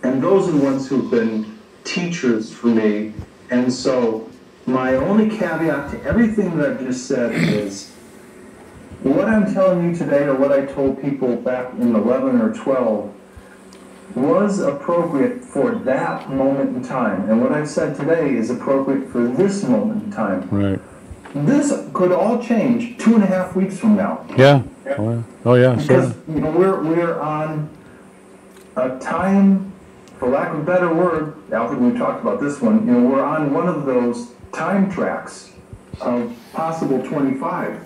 And those are the ones who've been teachers for me. And so my only caveat to everything that I've just said is, what I'm telling you today, or what I told people back in 11 or 12, was appropriate for that moment in time. And what I've said today is appropriate for this moment in time. Right. This could all change 2.5 weeks from now. Yeah. Oh yeah. Because we're on a time, for lack of a better word, Alfred, we talked about this one. We're on one of those time tracks of possible 25.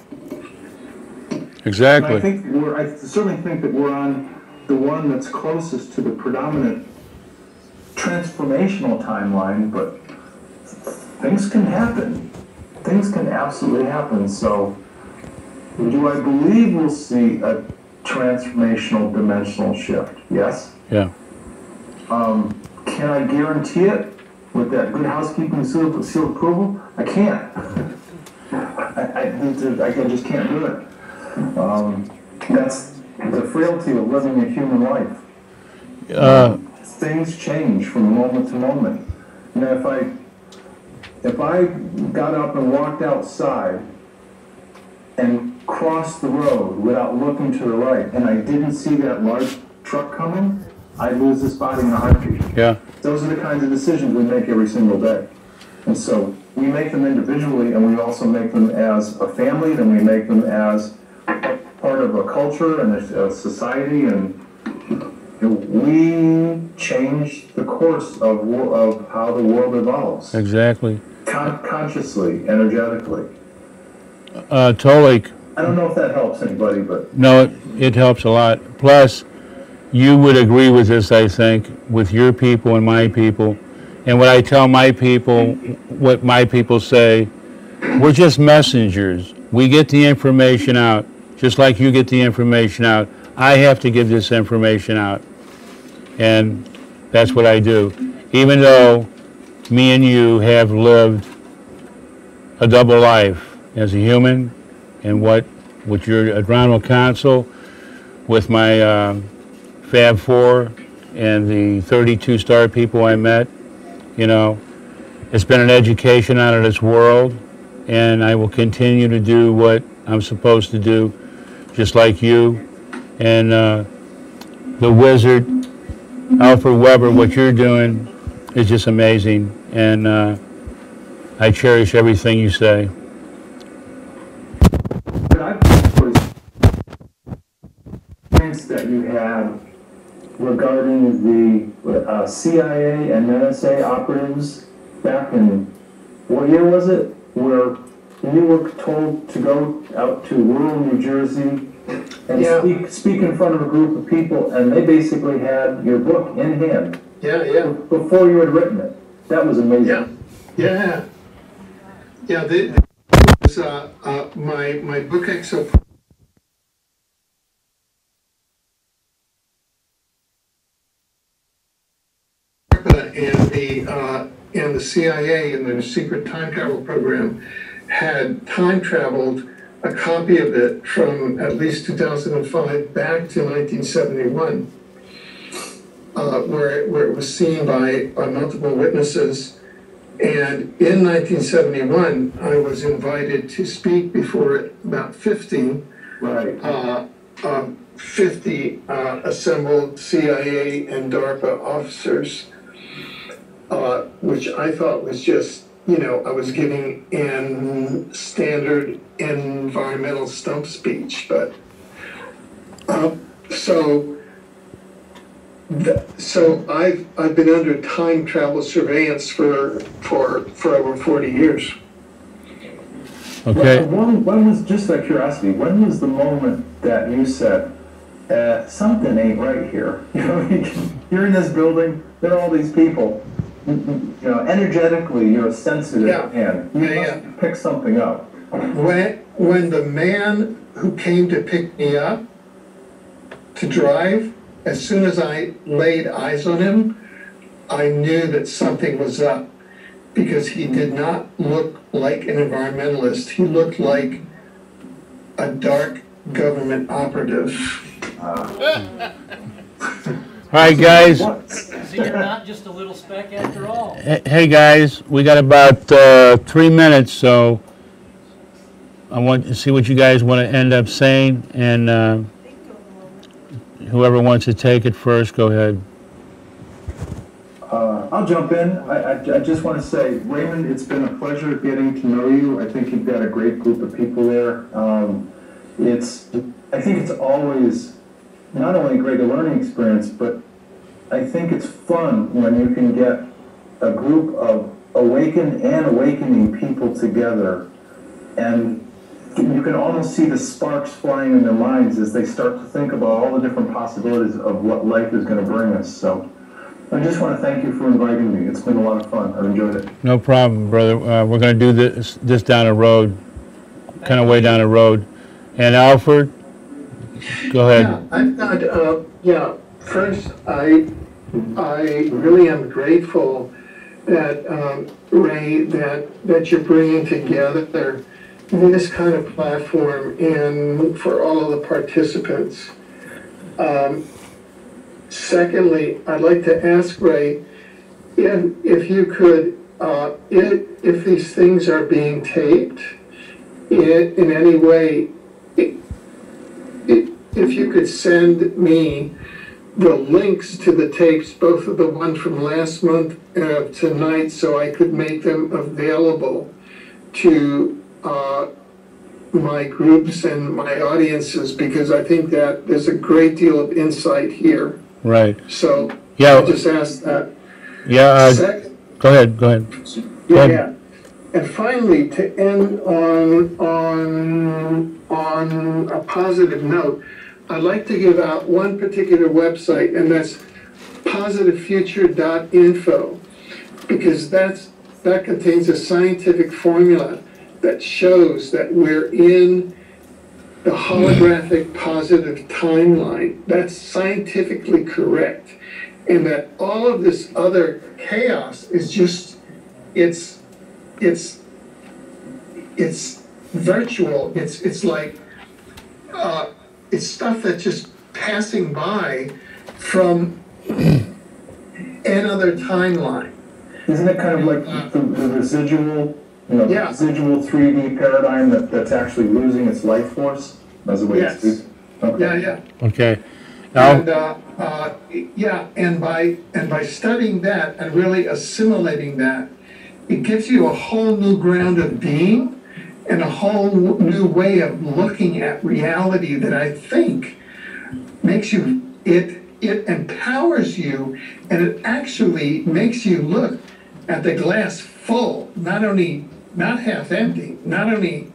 Exactly. And I certainly think that we're on the one that's closest to the predominant transformational timeline, but things can happen. Things can absolutely happen. So, do I believe we'll see a transformational dimensional shift? Yes. Yeah. Can I guarantee it with that good housekeeping seal of approval? I can't. I just can't do it. That's the frailty of living a human life. Things change from moment to moment. If I got up and walked outside and crossed the road without looking to the right, and I didn't see that large truck coming, I'd lose this body in a heartbeat. Yeah. Those are the kinds of decisions we make every single day. And so we make them individually, and we also make them as a family, and we make them as part of a culture and a society, and we change the course of how the world evolves. Exactly. Consciously, energetically. Tolec. I don't know if that helps anybody, but... No, it helps a lot. Plus, you would agree with this, I think, with your people and my people. And what I tell my people, what my people say, we're just messengers. We get the information out, just like you get the information out. I have to give this information out. And that's what I do. Even though me and you have lived a double life as a human, and with your Andromeda Council, with my Fab Four and the 32 star people I met, it's been an education out of this world, and I will continue to do what I'm supposed to do, just like you. And the wizard, Alfred Webre, what you're doing is just amazing, and I cherish everything you say. That you had regarding the CIA and NSA operatives back in, what year was it, where you were told to go out to rural New Jersey and speak in front of a group of people, and they basically had your book in hand. Before you had written it. That was amazing. This was my book excerpt. And the CIA and the secret time travel program had time traveled a copy of it from at least 2005 back to 1971. where it was seen by multiple witnesses. And in 1971, I was invited to speak before about 50, Right. 50 assembled CIA and DARPA officers, which I thought was just, you know, I was giving an standard environmental stump speech, but so I've been under time travel surveillance for over 40 years. Okay. When was, just out of curiosity, when was the moment that you said, something ain't right here? You know, you're in this building, there are all these people. You know, energetically, you're a sensitive man. You must pick something up. When the man who came to pick me up to drive, as soon as I laid eyes on him, I knew that something was up, because he did not look like an environmentalist. He looked like a dark government operative. All right, guys. So you're not just a little speck after all. Hey, guys, we got about 3 minutes, so I want to see what you guys want to end up saying, and whoever wants to take it first, go ahead. I'll jump in. I just want to say, Raymond, it's been a pleasure getting to know you. I think you've got a great group of people there. I think it's always not only a great learning experience, but I think it's fun when you can get a group of awakened and awakening people together, and you can almost see the sparks flying in their minds as they start to think about all the different possibilities of what life is going to bring us. So I just want to thank you for inviting me. It's been a lot of fun. I've enjoyed it. No problem, brother. We're going to do this down the road, kind of way down the road. And Alfred, go ahead. Yeah, I've got, first, I really am grateful that, Ray, that you're bringing together this kind of platform and for all of the participants. Secondly, I'd like to ask Ray if you could, if these things are being taped in any way, if you could send me the links to the tapes, both of the one from last month and tonight, so I could make them available to my groups and my audiences, because I think that there's a great deal of insight here. Right. So yeah, I just asked that. Yeah. Go ahead. Go ahead. Yeah. And finally, to end on a positive note, I'd like to give out one particular website, and that's positivefuture.info, because that contains a scientific formula that shows that we're in the holographic positive timeline. That's scientifically correct, and that all of this other chaos is just it's virtual. It's like it's stuff that's just passing by from another timeline. Isn't it kind of like the residual, residual 3D paradigm that's actually losing its life force? That's the way Yes. it's okay. Yeah. Okay. And by studying that and really assimilating that, it gives you a whole new ground of being and a whole new way of looking at reality that I think makes you, it empowers you, and it actually makes you look at the glass full, not half empty, not only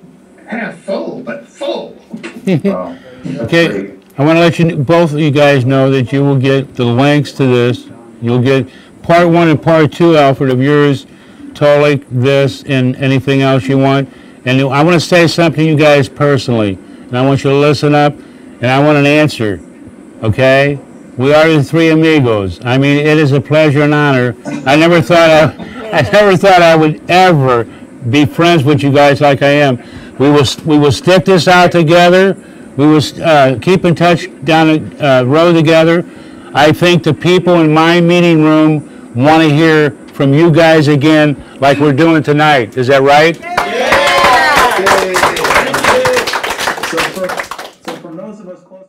half full, but full. Wow. Okay. I want to let you, both of you guys know that you will get the links to this. You'll get part 1 and part 2, Alfred, of yours, Tolec, this, and anything else you want. And I want to say something to you guys personally, and I want you to listen up, and I want an answer, okay? We are the three amigos. I mean, it is a pleasure and honor. I never thought I would ever be friends with you guys like I am. We will stick this out together. We will keep in touch down the road together. I think the people in my meeting room want to hear from you guys again like we're doing tonight. Is that right? Yeah. So for those of us close